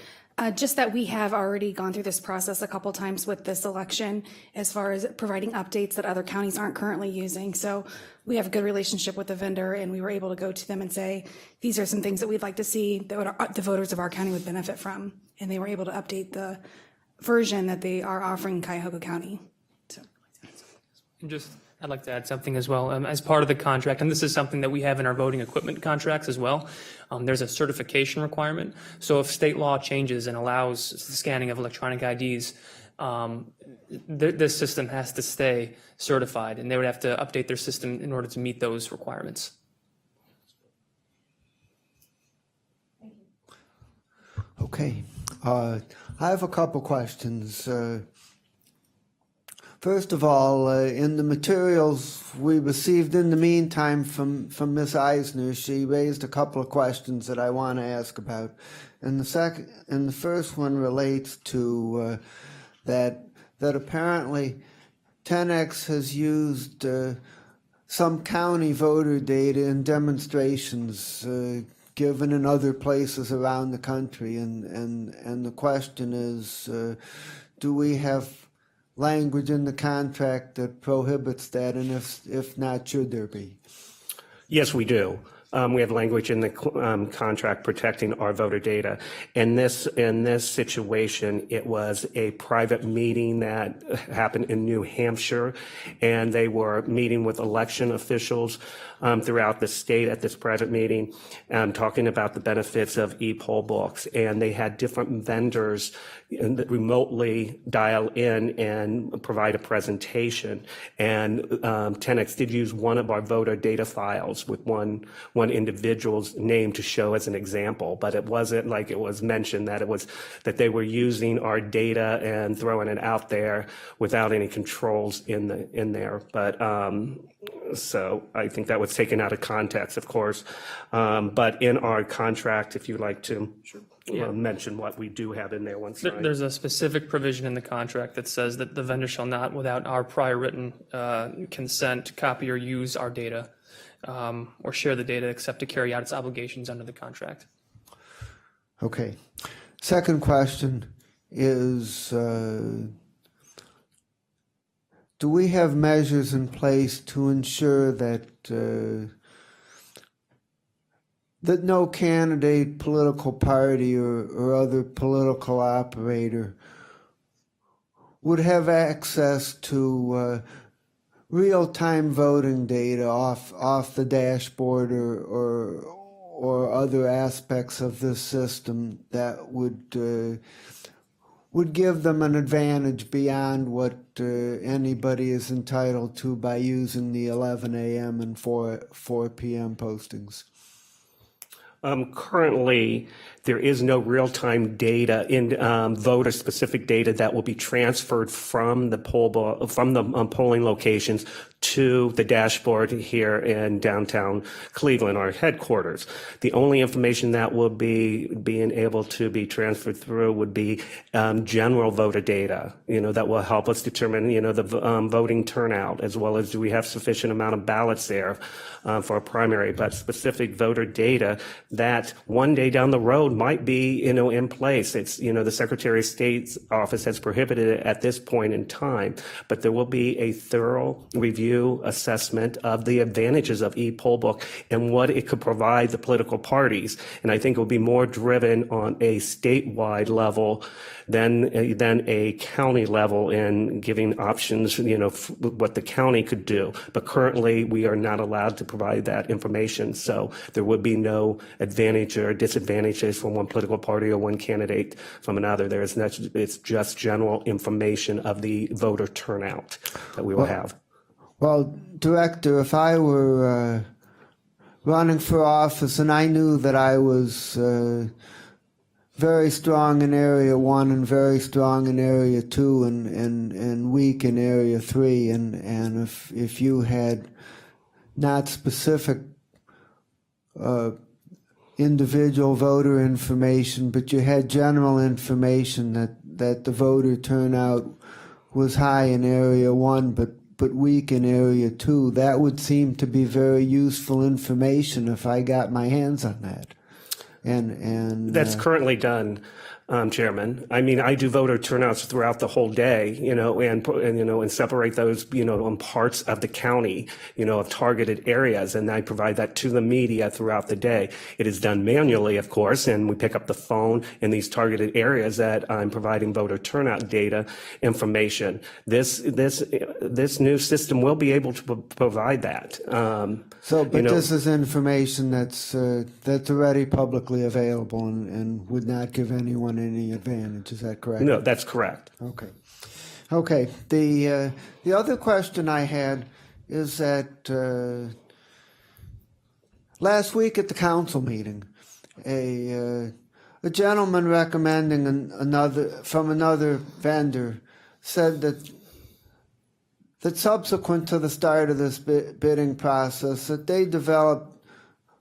Just that we have already gone through this process a couple times with this election as far as providing updates that other counties aren't currently using. So we have a good relationship with the vendor, and we were able to go to them and say, these are some things that we'd like to see that the voters of our county would benefit from. And they were able to update the version that they are offering in Cuyahoga County. So. And I'd like to add something as well. As part of the contract, and this is something that we have in our voting equipment contracts as well, there's a certification requirement. So if state law changes and allows the scanning of electronic IDs, this system has to stay certified, and they would have to update their system in order to meet those requirements. Okay. I have a couple questions. First of all, in the materials we received in the meantime from Ms. Eisner, she raised a couple of questions that I want to ask about. And the first one relates to that apparently 10X has used some county voter data in demonstrations given in other places around the country, and the question is, do we have language in the contract that prohibits that, and if not, should there be? Yes, we do. We have language in the contract protecting our voter data. In this situation, it was a private meeting that happened in New Hampshire, and they were meeting with election officials throughout the state at this private meeting, talking about the benefits of e-poll books. And they had different vendors that remotely dial in and provide a presentation. And 10X did use one of our voter data files with one individual's name to show as an example, but it wasn't like it was mentioned that they were using our data and throwing it out there without any controls in there. But so I think that was taken out of context, of course. But in our contract, if you'd like to mention what we do have in there once. There's a specific provision in the contract that says that the vendor shall not, without our prior written consent, copy or use our data or share the data except to carry out its obligations under the contract. Okay. Second question is, do we have measures in place to ensure that that no candidate, political party, or other political operator would have access to real-time voting data off the dashboard or other aspects of this system that would give them an advantage beyond what anybody is entitled to by using the 11 a.m. and 4 p.m. postings? Currently, there is no real-time data in voter-specific data that will be transferred from the polling locations to the dashboard here in downtown Cleveland, our headquarters. The only information that will be being able to be transferred through would be general voter data, that will help us determine, the voting turnout, as well as do we have sufficient amount of ballots there for a primary, but specific voter data that one day down the road might be, in place. It's, the Secretary of State's office has prohibited it at this point in time, but there will be a thorough review assessment of the advantages of e-poll book and what it could provide the political parties. And I think it will be more driven on a statewide level than a county level in giving options, what the county could do. But currently, we are not allowed to provide that information. So there would be no advantage or disadvantages from one political party or one candidate from another. It's just general information of the voter turnout that we will have. Well, Director, if I were running for office and I knew that I was very strong in Area 1 and very strong in Area 2 and weak in Area 3, and if you had not specific individual voter information, but you had general information that the voter turnout was high in Area 1, but weak in Area 2, that would seem to be very useful information if I got my hands on that. And that's currently done, Chairman. I mean, I do voter turnouts throughout the whole day, and separate those, in parts of the county, of targeted areas, and I provide that to the media throughout the day. It is done manually, of course, and we pick up the phone in these targeted areas that I'm providing voter turnout data information. This new system will be able to provide that. This is information that's already publicly available and would not give anyone any advantage. Is that correct? No, that's correct. Okay. The other question I had is that last week at the council meeting, a gentleman recommending another vendor said that subsequent to the start of this bidding process, that they developed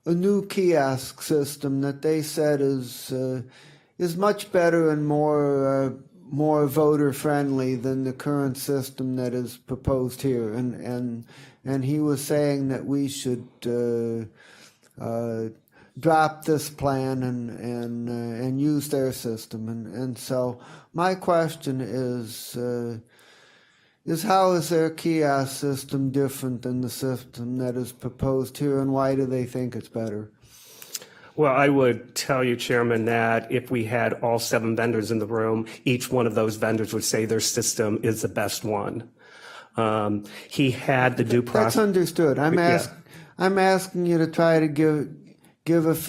a new kiosk system that they said is much better and more voter friendly than the current system that is proposed here, and he was saying that we should drop this plan and use their system, and so my question is how is their kiosk system different than the system that is proposed here, and why do they think it's better? Well, I would tell you, Chairman, that if we had all 7 vendors in the room, each one of those vendors would say their system is the best one. He had the due process. That's understood. I'm asking you to try to give us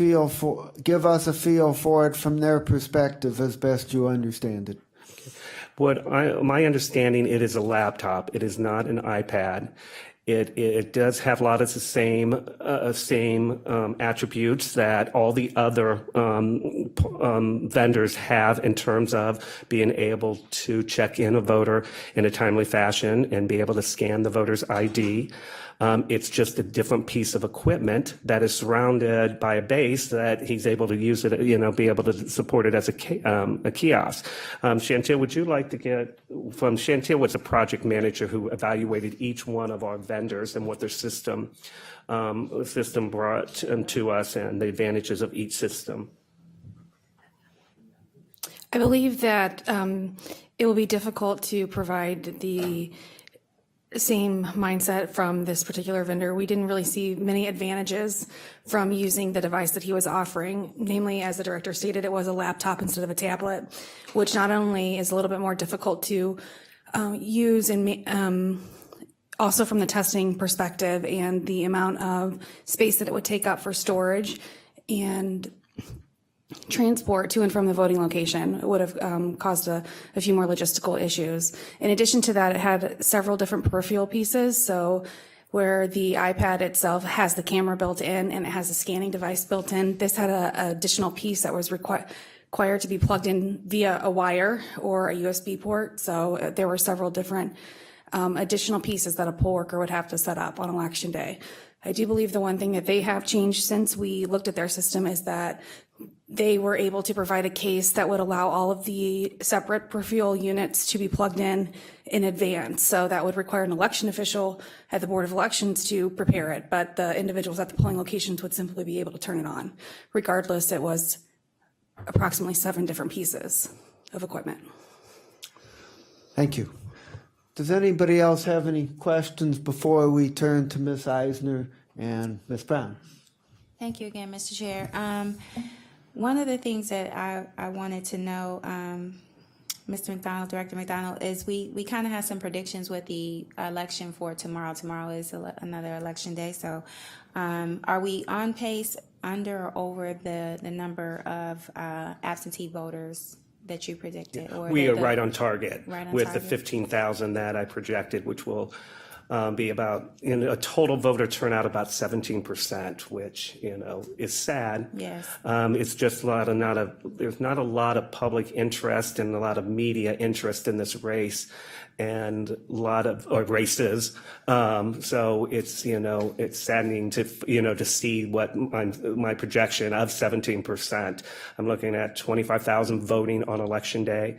a feel for it from their perspective as best you understand it. My understanding, it is a laptop. It is not an iPad. It does have a lot of the same attributes that all the other vendors have in terms of being able to check in a voter in a timely fashion and be able to scan the voter's ID. It's just a different piece of equipment that is surrounded by a base that he's able to use it, be able to support it as a kiosk. Chantil, would you like to get from Chantil was a project manager who evaluated each one of our vendors and what their system brought to us and the advantages of each system. I believe that it will be difficult to provide the same mindset from this particular vendor. We didn't really see many advantages from using the device that he was offering. Namely, as the director stated, it was a laptop instead of a tablet, which not only is a little bit more difficult to use and also from the testing perspective and the amount of space that it would take up for storage and transport to and from the voting location. It would have caused a few more logistical issues. In addition to that, it had several different peripheral pieces. So where the iPad itself has the camera built in and it has a scanning device built in. This had an additional piece that was required to be plugged in via a wire or a USB port. So there were several different additional pieces that a poll worker would have to set up on election day. I do believe the one thing that they have changed since we looked at their system is that they were able to provide a case that would allow all of the separate peripheral units to be plugged in advance. So that would require an election official at the Board of Elections to prepare it, but the individuals at the polling locations would simply be able to turn it on. Regardless, it was approximately 7 different pieces of equipment. Thank you. Does anybody else have any questions before we turn to Ms. Eisner and Ms. Brown? Thank you again, Mr. Chair. One of the things that I wanted to know, Mr. McDonald, Director McDonald, is we kind of have some predictions with the election for tomorrow. Tomorrow is another election day. So are we on pace, under or over the number of absentee voters that you predicted? Or We are right on target Right on with target. the 15,000 that I projected, which will be about, in a total voter turnout, about 17%, which, is sad. Yes. It's just there's not a lot of public interest and a lot of media interest in this race and races. So it's saddening to see what my projection of 17%. I'm looking at 25,000 voting on election day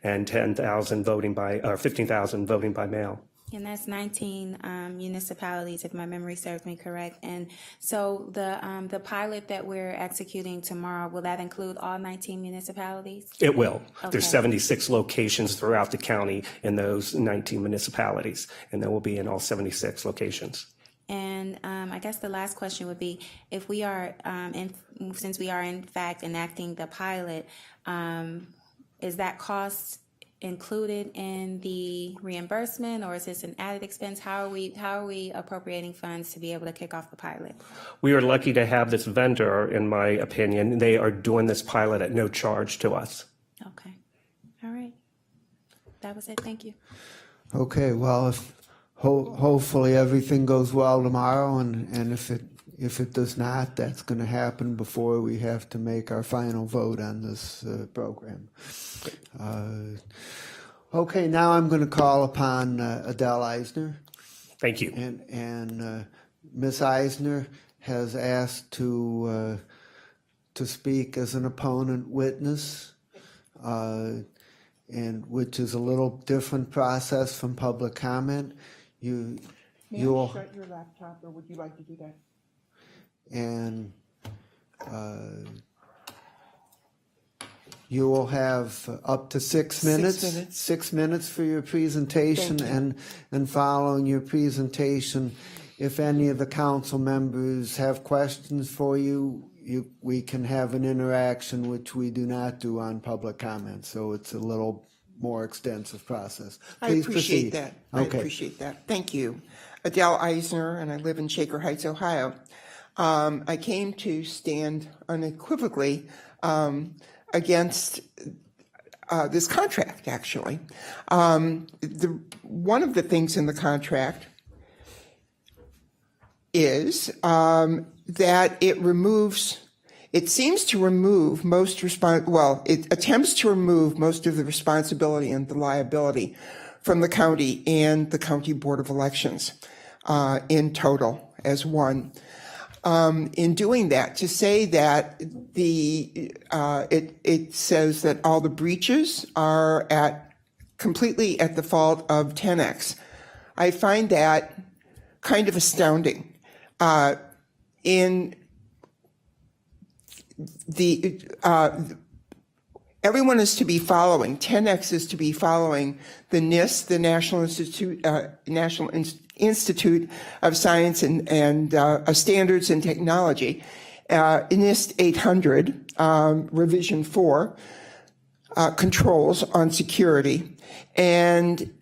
and 10,000 voting or 15,000 voting by mail. And that's 19 municipalities, if my memory serves me correct. And so the pilot that we're executing tomorrow, will that include all 19 municipalities? It will. Okay. There's 76 locations throughout the county in those 19 municipalities, and they will be in all 76 locations. And I guess the last question would be, if we are, since we are in fact enacting the pilot, is that cost included in the reimbursement, or is this an added expense? How are we appropriating funds to be able to kick off the pilot? We are lucky to have this vendor, in my opinion. They are doing this pilot at no charge to us. Okay. All right. That was it. Thank you. Okay, well, hopefully everything goes well tomorrow, and if it does not, that's going to happen before we have to make our final vote on this program. Okay, now I'm going to call upon Adele Eisner. Thank you. And Ms. Eisner has asked to speak as an opponent witness, and which is a little different process from public comment. May I shut your laptop, or would you like to do that? And you will have up to 6 minutes. 6 minutes. 6 minutes for your presentation, and following your presentation, if any of the council members have questions for you, we can have an interaction, which we do not do on public comment. So it's a little more extensive process. Please appreciate proceed. that. Okay. I appreciate that. Thank you. Adele Eisner, and I live in Shaker Heights, Ohio. I came to stand unequivocally against this contract, actually. One of the things in the contract is that it seems to remove it attempts to remove most of the responsibility and the liability from the county and the County Board of Elections in total as one. In doing that, to say that it says that all the breaches are completely at the fault of 10X, I find that kind of astounding. Everyone is to be following, 10X is to be following the NIST, the National Institute of Science and Standards and Technology, NIST 800, Revision 4, controls on security. And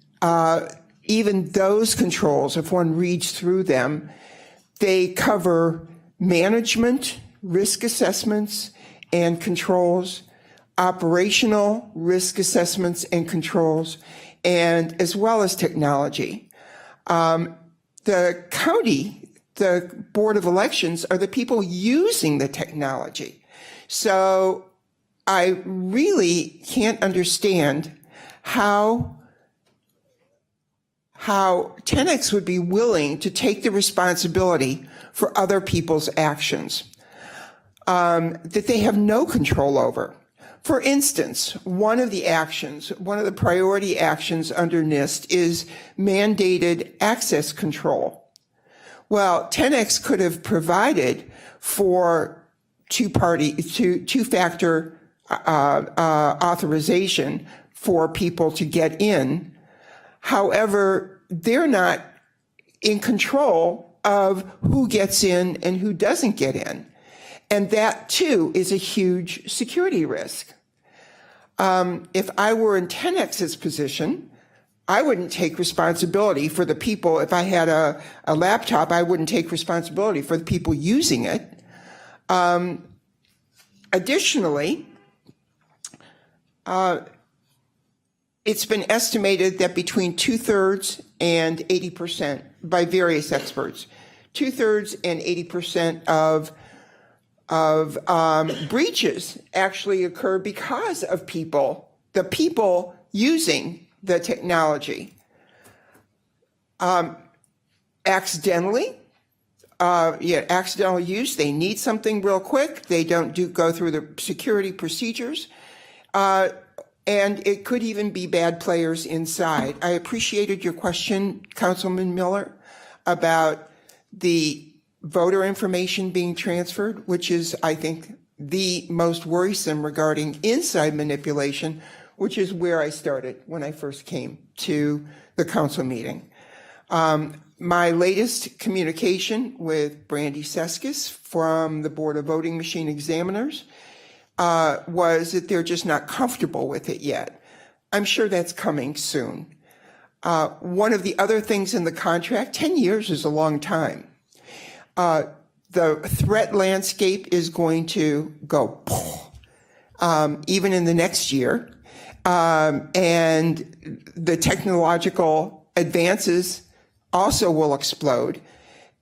even those controls, if one reads through them, they cover management, risk assessments and controls, operational risk assessments and controls, and as well as technology. The county, the Board of Elections, are the people using the technology. So I really can't understand how 10X would be willing to take the responsibility for other people's actions that they have no control over. For instance, one of the priority actions under NIST is mandated access control. Well, 10X could have provided for two-factor authorization for people to get in. However, they're not in control of who gets in and who doesn't get in. And that, too, is a huge security risk. If I were in 10X's position, I wouldn't take responsibility for the people. If I had a laptop, I wouldn't take responsibility for the people using it. Additionally, it's been estimated that between 2/3 and 80% by various experts, 2/3 and 80% of breaches actually occur because of the people using the technology. Accidentally accidental use. They need something real quick. They don't go through the security procedures. And it could even be bad players inside. I appreciated your question, Councilman Miller, about the voter information being transferred, which is, I think, the most worrisome regarding inside manipulation, which is where I started when I first came to the council meeting. My latest communication with Brandy Seskis from the Board of Voting Machine Examiners was that they're just not comfortable with it yet. I'm sure that's coming soon. One of the other things in the contract, 10 years is a long time. The threat landscape is going to go even in the next year. And the technological advances also will explode.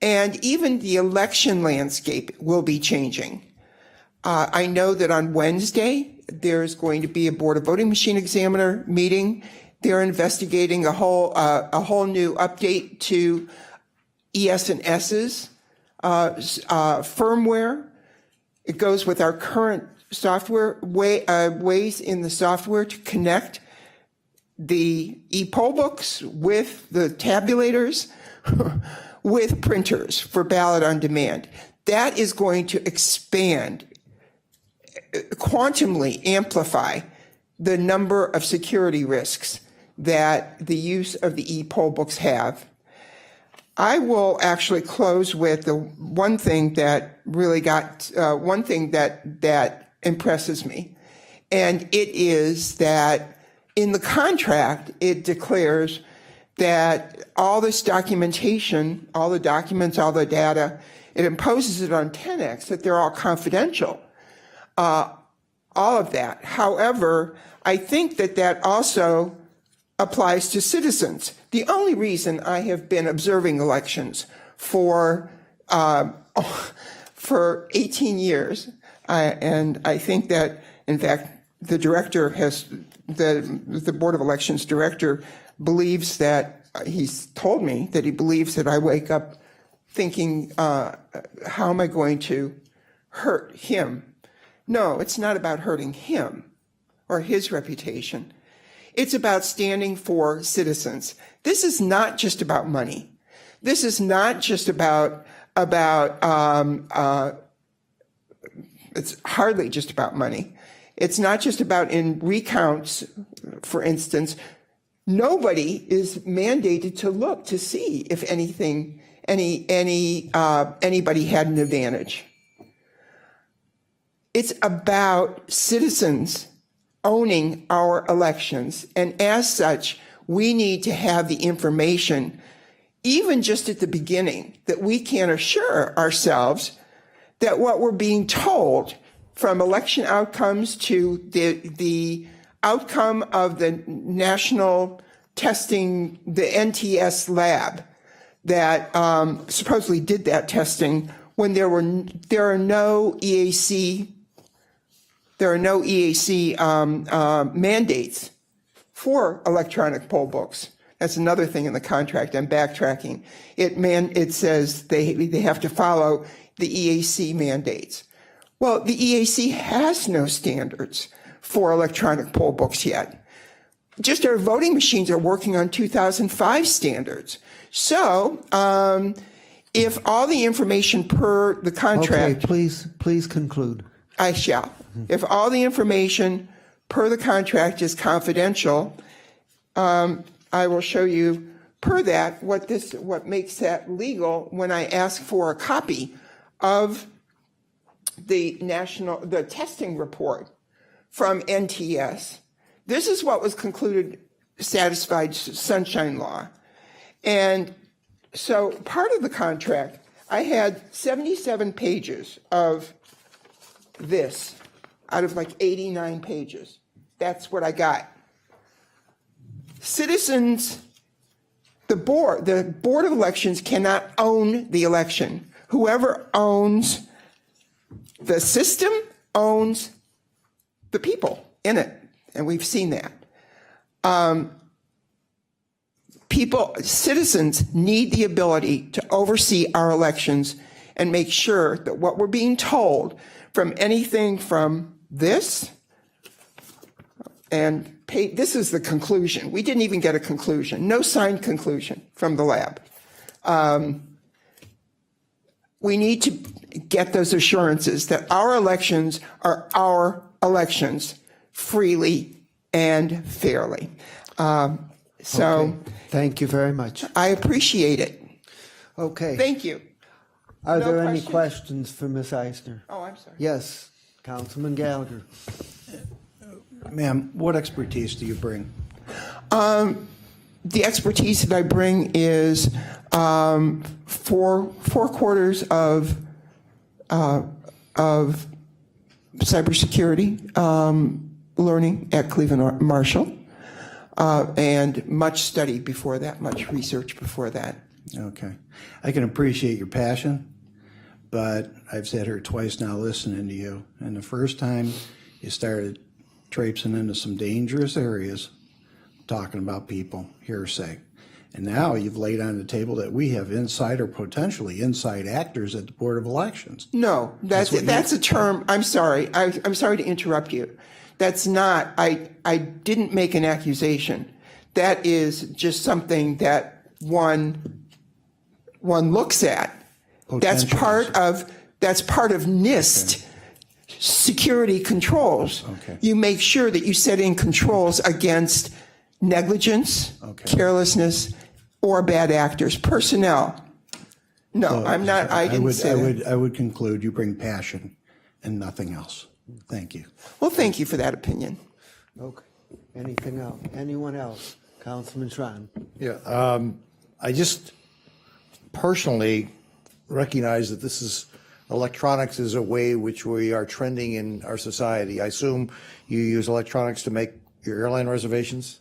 And even the election landscape will be changing. I know that on Wednesday, there's going to be a Board of Voting Machine Examiner meeting. They're investigating a whole new update to ES&S's firmware. It goes with our current software, ways in the software to connect the e-poll books with the tabulators, with printers for ballot on demand. That is going to expand, quantumly amplify the number of security risks that the use of the e-poll books have. I will actually close with the one thing that really that impresses me, and it is that in the contract, it declares that all this documentation, all the documents, all the data, it imposes it on 10X that they're all confidential. All of that. However, I think that also applies to citizens. The only reason I have been observing elections for 18 years, and I think that, in fact, the Board of Elections director believes that, he's told me that he believes that I wake up thinking, how am I going to hurt him? No, it's not about hurting him or his reputation. It's about standing for citizens. This is not just about money. This is not just about it's hardly just about money. It's not just about in recounts, for instance. Nobody is mandated to look to see if anybody had an advantage. It's about citizens owning our elections, and as such, we need to have the information, even just at the beginning, that we can assure ourselves that what we're being told, from election outcomes to the outcome of the national testing, the NTS lab, that supposedly did that testing when there are no EAC mandates for electronic poll books. That's another thing in the contract. I'm backtracking. It says they have to follow the EAC mandates. Well, the EAC has no standards for electronic poll books yet. Just our voting machines are working on 2005 standards. So, if all the information per the contract, Okay, please conclude. I shall. If all the information per the contract is confidential, I will show you per that what makes that legal when I ask for a copy of the testing report from NTS. This is what was concluded satisfied Sunshine Law. And so part of the contract, I had 77 pages of this out of like 89 pages. That's what I got. Citizens, the board of elections cannot own the election. Whoever owns the system owns the people in it, and we've seen that. Citizens need the ability to oversee our elections and make sure that what we're being told from anything from this and this is the conclusion. We didn't even get a conclusion, no signed conclusion from the lab. We need to get those assurances that our elections are our elections freely and fairly. Okay, thank you very much. I appreciate it. Okay. Thank you. Are No there any questions? questions for Ms. Eisner? Oh, I'm sorry. Yes, Councilman Gallagher. Ma'am, what expertise do you bring? The expertise that I bring is 4 quarters of cybersecurity learning at Cleveland Marshall, and much study before that, much research before that. Okay. I can appreciate your passion, but I've sat here twice now listening to you, and the first time you started traipsing into some dangerous areas, talking about people, hearsay. And now you've laid on the table that we have inside or potentially inside actors at the Board of Elections. No, that's a term. I'm sorry. I'm sorry to interrupt you. That's not, I didn't make an accusation. That is just something that one looks at. That's part of NIST security controls. Okay. You make sure that you set in controls against negligence, carelessness, or bad actors. Personnel. No, I'm not. I didn't say that. I would conclude you bring passion and nothing else. Thank you. Well, thank you for that opinion. Okay. Anything else? Anyone else? Councilman Schran. Yeah. I just personally recognize that this is electronics is a way which we are trending in our society. I assume you use electronics to make your airline reservations,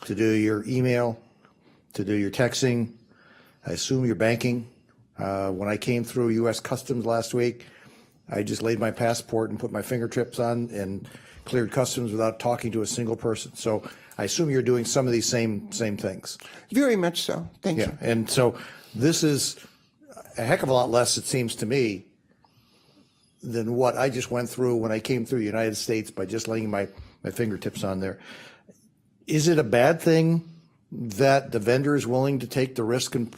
to do your email, to do your texting. I assume your banking. When I came through U.S. Customs last week, I just laid my passport and put my fingertips on and cleared customs without talking to a single person. So I assume you're doing some of these same things. Very much so. Thank you. And so this is a heck of a lot less, it seems to me, than what I just went through when I came through the United States by just laying my fingertips on there. Is it a bad thing that the vendor is willing to take the risk and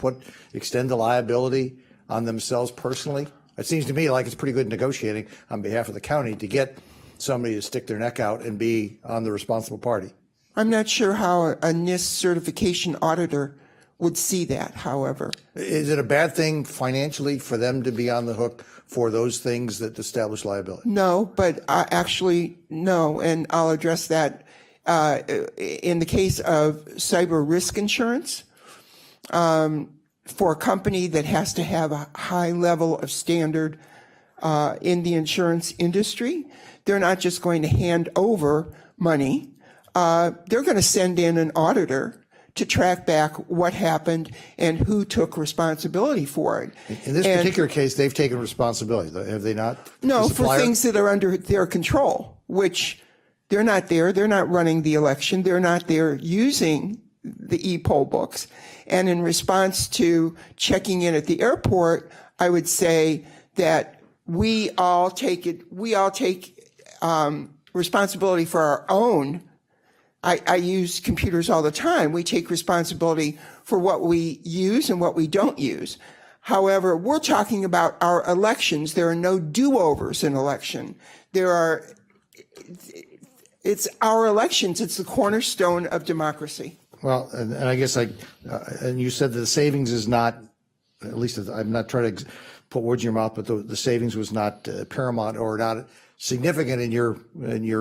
extend the liability on themselves personally? It seems to me like it's pretty good negotiating on behalf of the county to get somebody to stick their neck out and be on the responsible party. I'm not sure how a NIST certification auditor would see that, however. Is it a bad thing financially for them to be on the hook for those things that establish liability? No, but actually, no, and I'll address that. In the case of cyber risk insurance, for a company that has to have a high level of standard in the insurance industry, they're not just going to hand over money. They're going to send in an auditor to track back what happened and who took responsibility for it. In this And- particular case, they've taken responsibility, have they not? No, The for supplier? things that are under their control, which they're not there. They're not running the election. They're not there using the e-poll books. And in response to checking in at the airport, I would say that we all take responsibility for our own. I use computers all the time. We take responsibility for what we use and what we don't use. However, we're talking about our elections. There are no do-overs in election. It's our elections. It's the cornerstone of democracy. Well, and I guess and you said that the savings is not, at least I'm not trying to put words in your mouth, but the savings was not paramount or not significant in your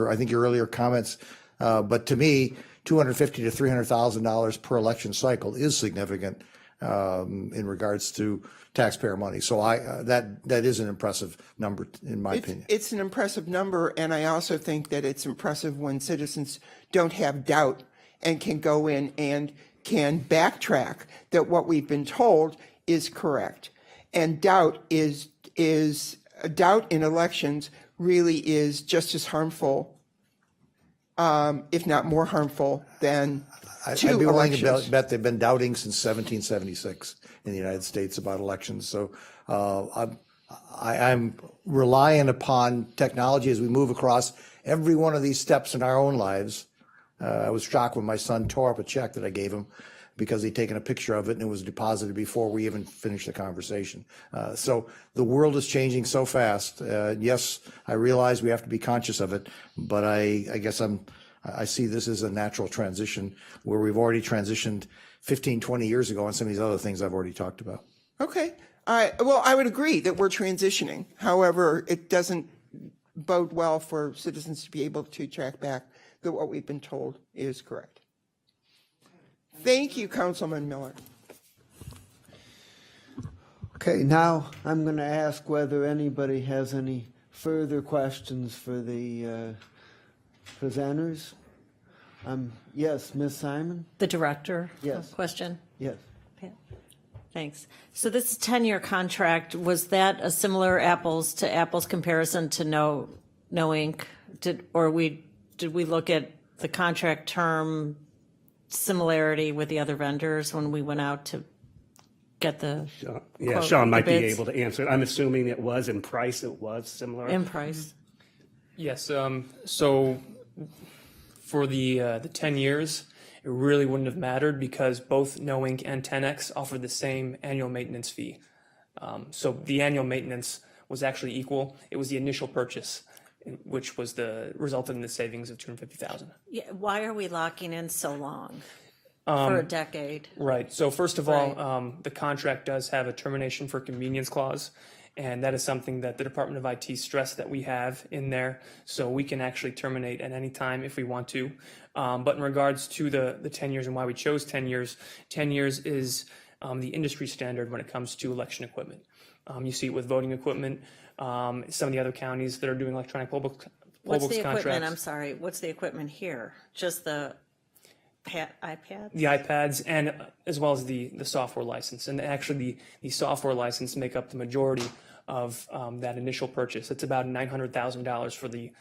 I think your earlier comments. But to me, $250,000 to $300,000 per election cycle is significant in regards to taxpayer money. So that is an impressive number in my opinion. It's an impressive number, and I also think that it's impressive when citizens don't have doubt and can go in and can backtrack that what we've been told is correct. And doubt in elections really is just as harmful, if not more harmful, than I'd two be willing elections. to bet they've been doubting since 1776 in the United States about elections. So I'm relying upon technology as we move across every one of these steps in our own lives. I was shocked when my son tore up a check that I gave him because he'd taken a picture of it and it was deposited before we even finished the conversation. So the world is changing so fast. Yes, I realize we have to be conscious of it, but I guess I see this as a natural transition where we've already transitioned 15, 20 years ago on some of these other things I've already talked about. Okay. Well, I would agree that we're transitioning. However, it doesn't bode well for citizens to be able to track back that what we've been told is correct. Thank you, Councilman Miller. Okay, now I'm going to ask whether anybody has any further questions for the presenters. Yes, Ms. Simon? The director? Yes. Question? Yes. Thanks. So this 10-year contract, was that a similar apples to apples comparison to No Ink? Did we look at the contract term similarity with the other vendors when we went out to get the Yeah, quote, Sean might the be bids? able to answer. I'm assuming it was in price, it was similar. In price? Yes, so for the 10 years, it really wouldn't have mattered because both No Ink and 10X offered the same annual maintenance fee. So the annual maintenance was actually equal. It was the initial purchase, which was resulted in the savings of $250,000. Yeah, why are we locking in so long? For a decade? Right. So first of all, the contract does have a termination for convenience clause, and that is something that the Department of IT stressed that we have in there. So we can actually terminate at any time if we want to. But in regards to the 10 years and why we chose 10 years, 10 years is the industry standard when it comes to election equipment. You see it with voting equipment. Some of the other counties that are doing electronic poll books What's the equipment? contracts. I'm sorry. What's the equipment here? Just the iPads? The iPads and as well as the software license. And actually the software license make up the majority of that initial purchase. It's about $900,000 for the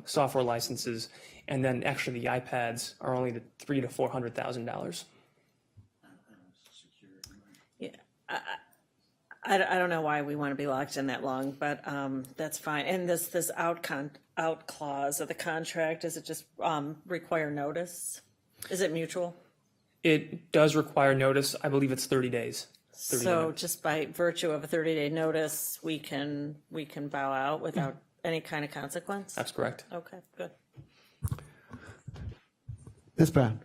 software licenses. And then actually the iPads are only the $300,000 to $400,000. Yeah, I don't know why we want to be locked in that long, but that's fine. And this out clause of the contract, does it just require notice? Is it mutual? It does require notice. I believe it's 30 days. 30 So days. just by virtue of a 30-day notice, we can bow out without any kind of consequence? That's correct. Okay, good. Ms. Brown?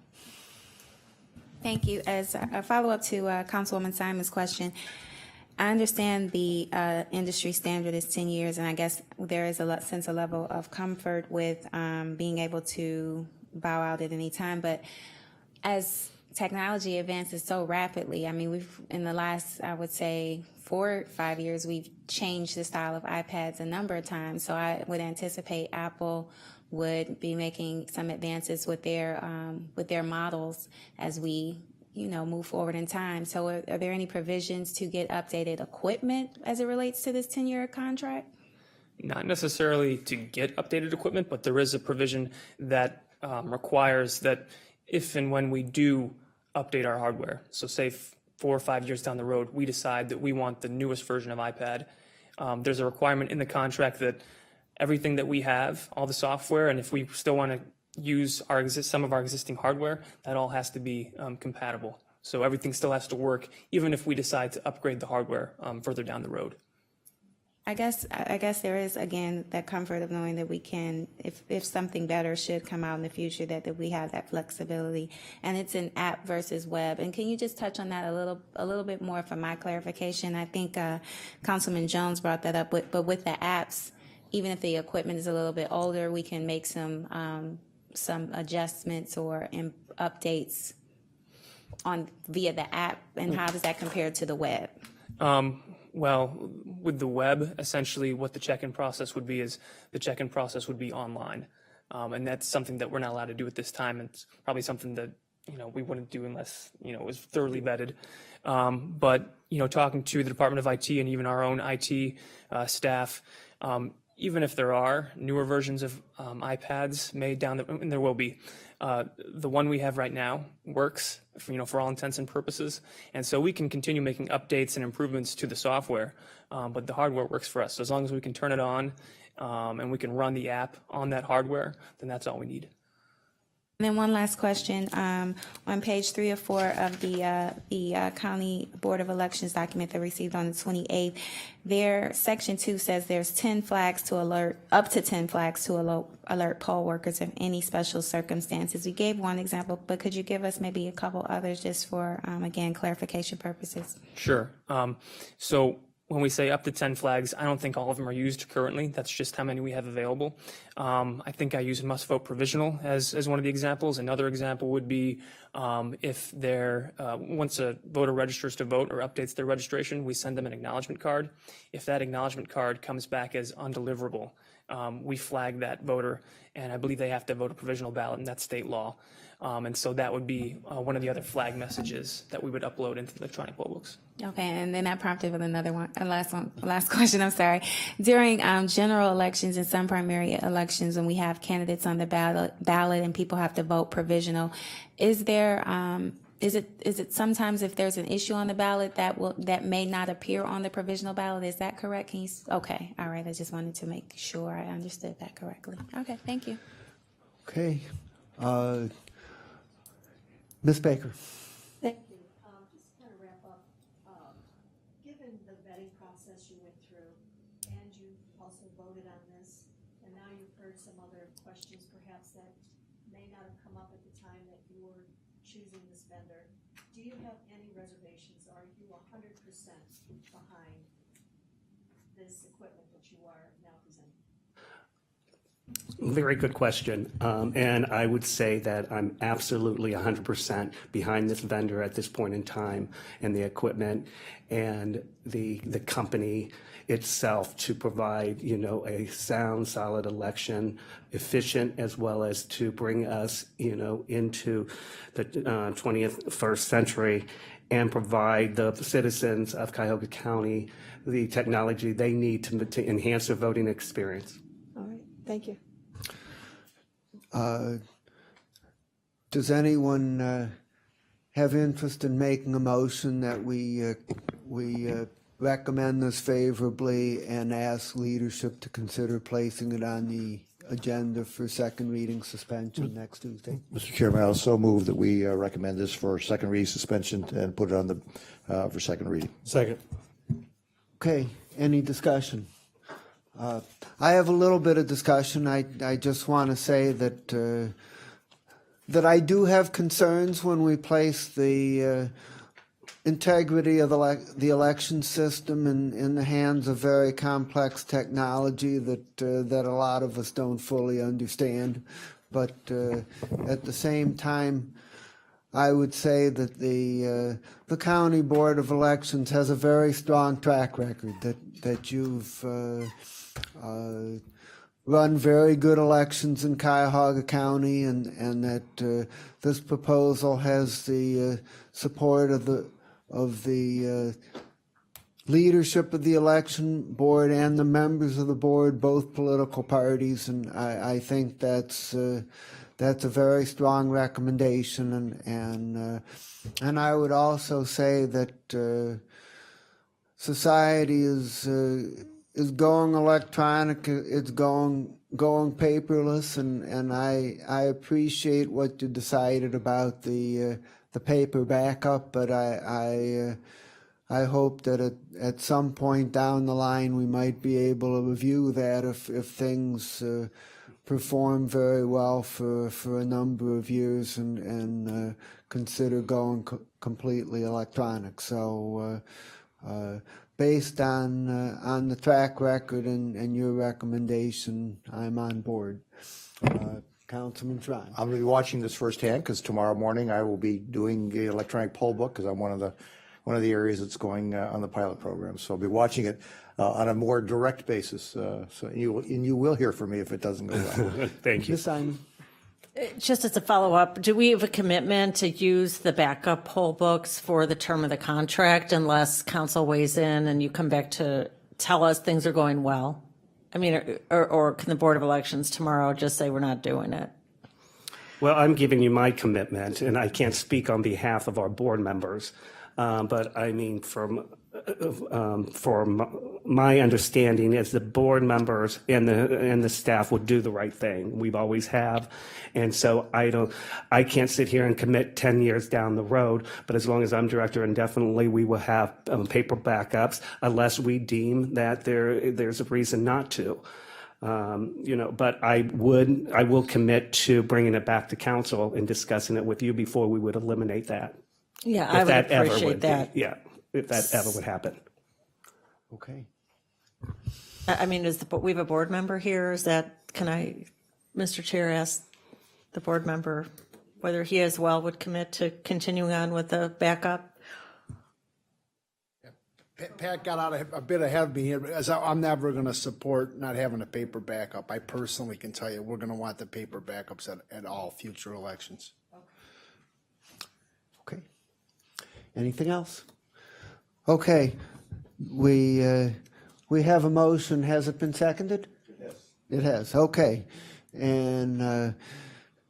Thank you. As a follow-up to Councilwoman Simon's question, I understand the industry standard is 10 years, and I guess there is a level of comfort with being able to bow out at any time. But as technology advances so rapidly, I mean, we've, in the last, I would say, for 5 years, we've changed the style of iPads a number of times. So I would anticipate Apple would be making some advances with their models as we, move forward in time. So are there any provisions to get updated equipment as it relates to this 10-year contract? Not necessarily to get updated equipment, but there is a provision that requires that if and when we do update our hardware, so say 4 or 5 years down the road, we decide that we want the newest version of iPad, there's a requirement in the contract that everything that we have, all the software, and if we still want to use some of our existing hardware, that all has to be compatible. So everything still has to work, even if we decide to upgrade the hardware further down the road. I guess there is, again, that comfort of knowing that we can, if something better should come out in the future, that we have that flexibility. And it's an app versus web. And can you just touch on that a little bit more for my clarification? I think Councilman Jones brought that up, but with the apps, even if the equipment is a little bit older, we can make some adjustments or updates via the app. And how does that compare to the web? Well, with the web, essentially what the check-in process would be is the check-in process would be online. And that's something that we're not allowed to do at this time. It's probably something that, we wouldn't do unless, it was thoroughly vetted. But, talking to the Department of IT and even our own IT staff, even if there are newer versions of iPads made and there will be, the one we have right now works, for all intents and purposes. And so we can continue making updates and improvements to the software, but the hardware works for us. So as long as we can turn it on and we can run the app on that hardware, then that's all we need. And then one last question. On page 3 or 4 of the County Board of Elections document that received on the 28th, their section 2 says there's 10 flags to alert, up to 10 flags to alert poll workers of any special circumstances. We gave one example, but could you give us maybe a couple others just for, again, clarification purposes? Sure. So when we say up to 10 flags, I don't think all of them are used currently. That's just how many we have available. I think I use must vote provisional as one of the examples. Another example would be if once a voter registers to vote or updates their registration, we send them an acknowledgement card. If that acknowledgement card comes back as undeliverable, we flag that voter, and I believe they have to vote a provisional ballot, and that's state law. And so that would be one of the other flag messages that we would upload into the electronic poll books. Okay, and then that prompted with another one, last question, I'm sorry. During general elections and some primary elections, when we have candidates on the ballot and people have to vote provisional, is there, is it sometimes if there's an issue on the ballot that may not appear on the provisional ballot? Is that correct? Okay, all right, I just wanted to make sure I understood that correctly. Okay, thank you. Okay. Ms. Baker. Thank you. Just to kind of wrap up, given the vetting process you went through, and you also voted on this, and now you've heard some other questions perhaps that may not have come up at the time that you were choosing this vendor, do you have any reservations, or are you 100% behind this equipment that you are now presenting? Very good question. And I would say that I'm absolutely 100% behind this vendor at this point in time and the equipment and the company itself to provide, a sound, solid election, efficient, as well as to bring us, into the 21st century and provide the citizens of Cuyahoga County the technology they need to enhance their voting experience. All right, thank you. Does anyone have interest in making a motion that we recommend this favorably and ask leadership to consider placing it on the agenda for second reading suspension next Tuesday? Mr. Chairman, I also move that we recommend this for second reading suspension and put it on the for second reading. Second. Okay, any discussion? I have a little bit of discussion. I just want to say that I do have concerns when we place the integrity of the election system in the hands of very complex technology that a lot of us don't fully understand. But at the same time, I would say that the County Board of Elections has a very strong track record, that you've run very good elections in Cuyahoga County, and that this proposal has the support of the leadership of the election board and the members of the board, both political parties, and I think that's a very strong recommendation, and I would also say that society is going electronic, it's going paperless, and I appreciate what you decided about the paper backup, but I hope that at some point down the line we might be able to review that if things perform very well for a number of years and consider going completely electronic. So based on the track record and your recommendation, I'm on board. Councilman Tron. I'm going to be watching this firsthand because tomorrow morning I will be doing the electronic poll book because I'm one of the areas that's going on the pilot program. So I'll be watching it on a more direct basis. So you will hear from me if it doesn't go well. Thank you. Ms. Simon. Just as a follow-up, do we have a commitment to use the backup poll books for the term of the contract unless council weighs in and you come back to tell us things are going well? I mean, or can the Board of Elections tomorrow just say we're not doing it? Well, I'm giving you my commitment, and I can't speak on behalf of our board members. But I mean, from my understanding is the board members and the staff would do the right thing. We've always have. And so I can't sit here and commit 10 years down the road, but as long as I'm director indefinitely, we will have paper backups unless we deem that there's a reason not to. But I will commit to bringing it back to council and discussing it with you before we would eliminate that. Yeah, I would appreciate that. Yeah, if that ever would happen. Okay. I mean, we have a board member here. Can I, Mr. Chair, ask the board member whether he as well would commit to continuing on with the backup? Pat got out a bit ahead of me here, as I'm never going to support not having a paper backup. I personally can tell you we're going to want the paper backups at all future elections. Okay. Anything else? Okay. We have a motion. Has it been seconded? Yes. It has. Okay. And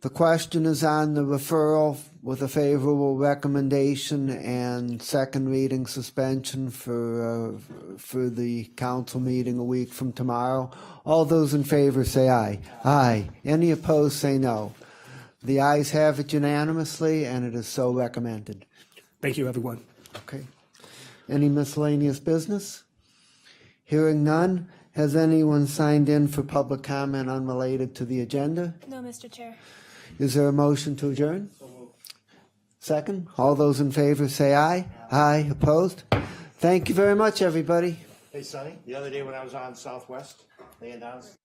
the question is on the referral with a favorable recommendation and second reading suspension for the council meeting a week from tomorrow. All those in favor say aye. Aye. Any opposed say no. The ayes have it unanimously, and it is so recommended. Thank you, everyone. Okay. Any miscellaneous business? Hearing none, has anyone signed in for public comment unrelated to the agenda? No, Mr. Chair. Is there a motion to adjourn? Second? All those in favor say aye. Aye. Opposed? Thank you very much, everybody. Hey, Sonny, the other day when I was on Southwest, they announced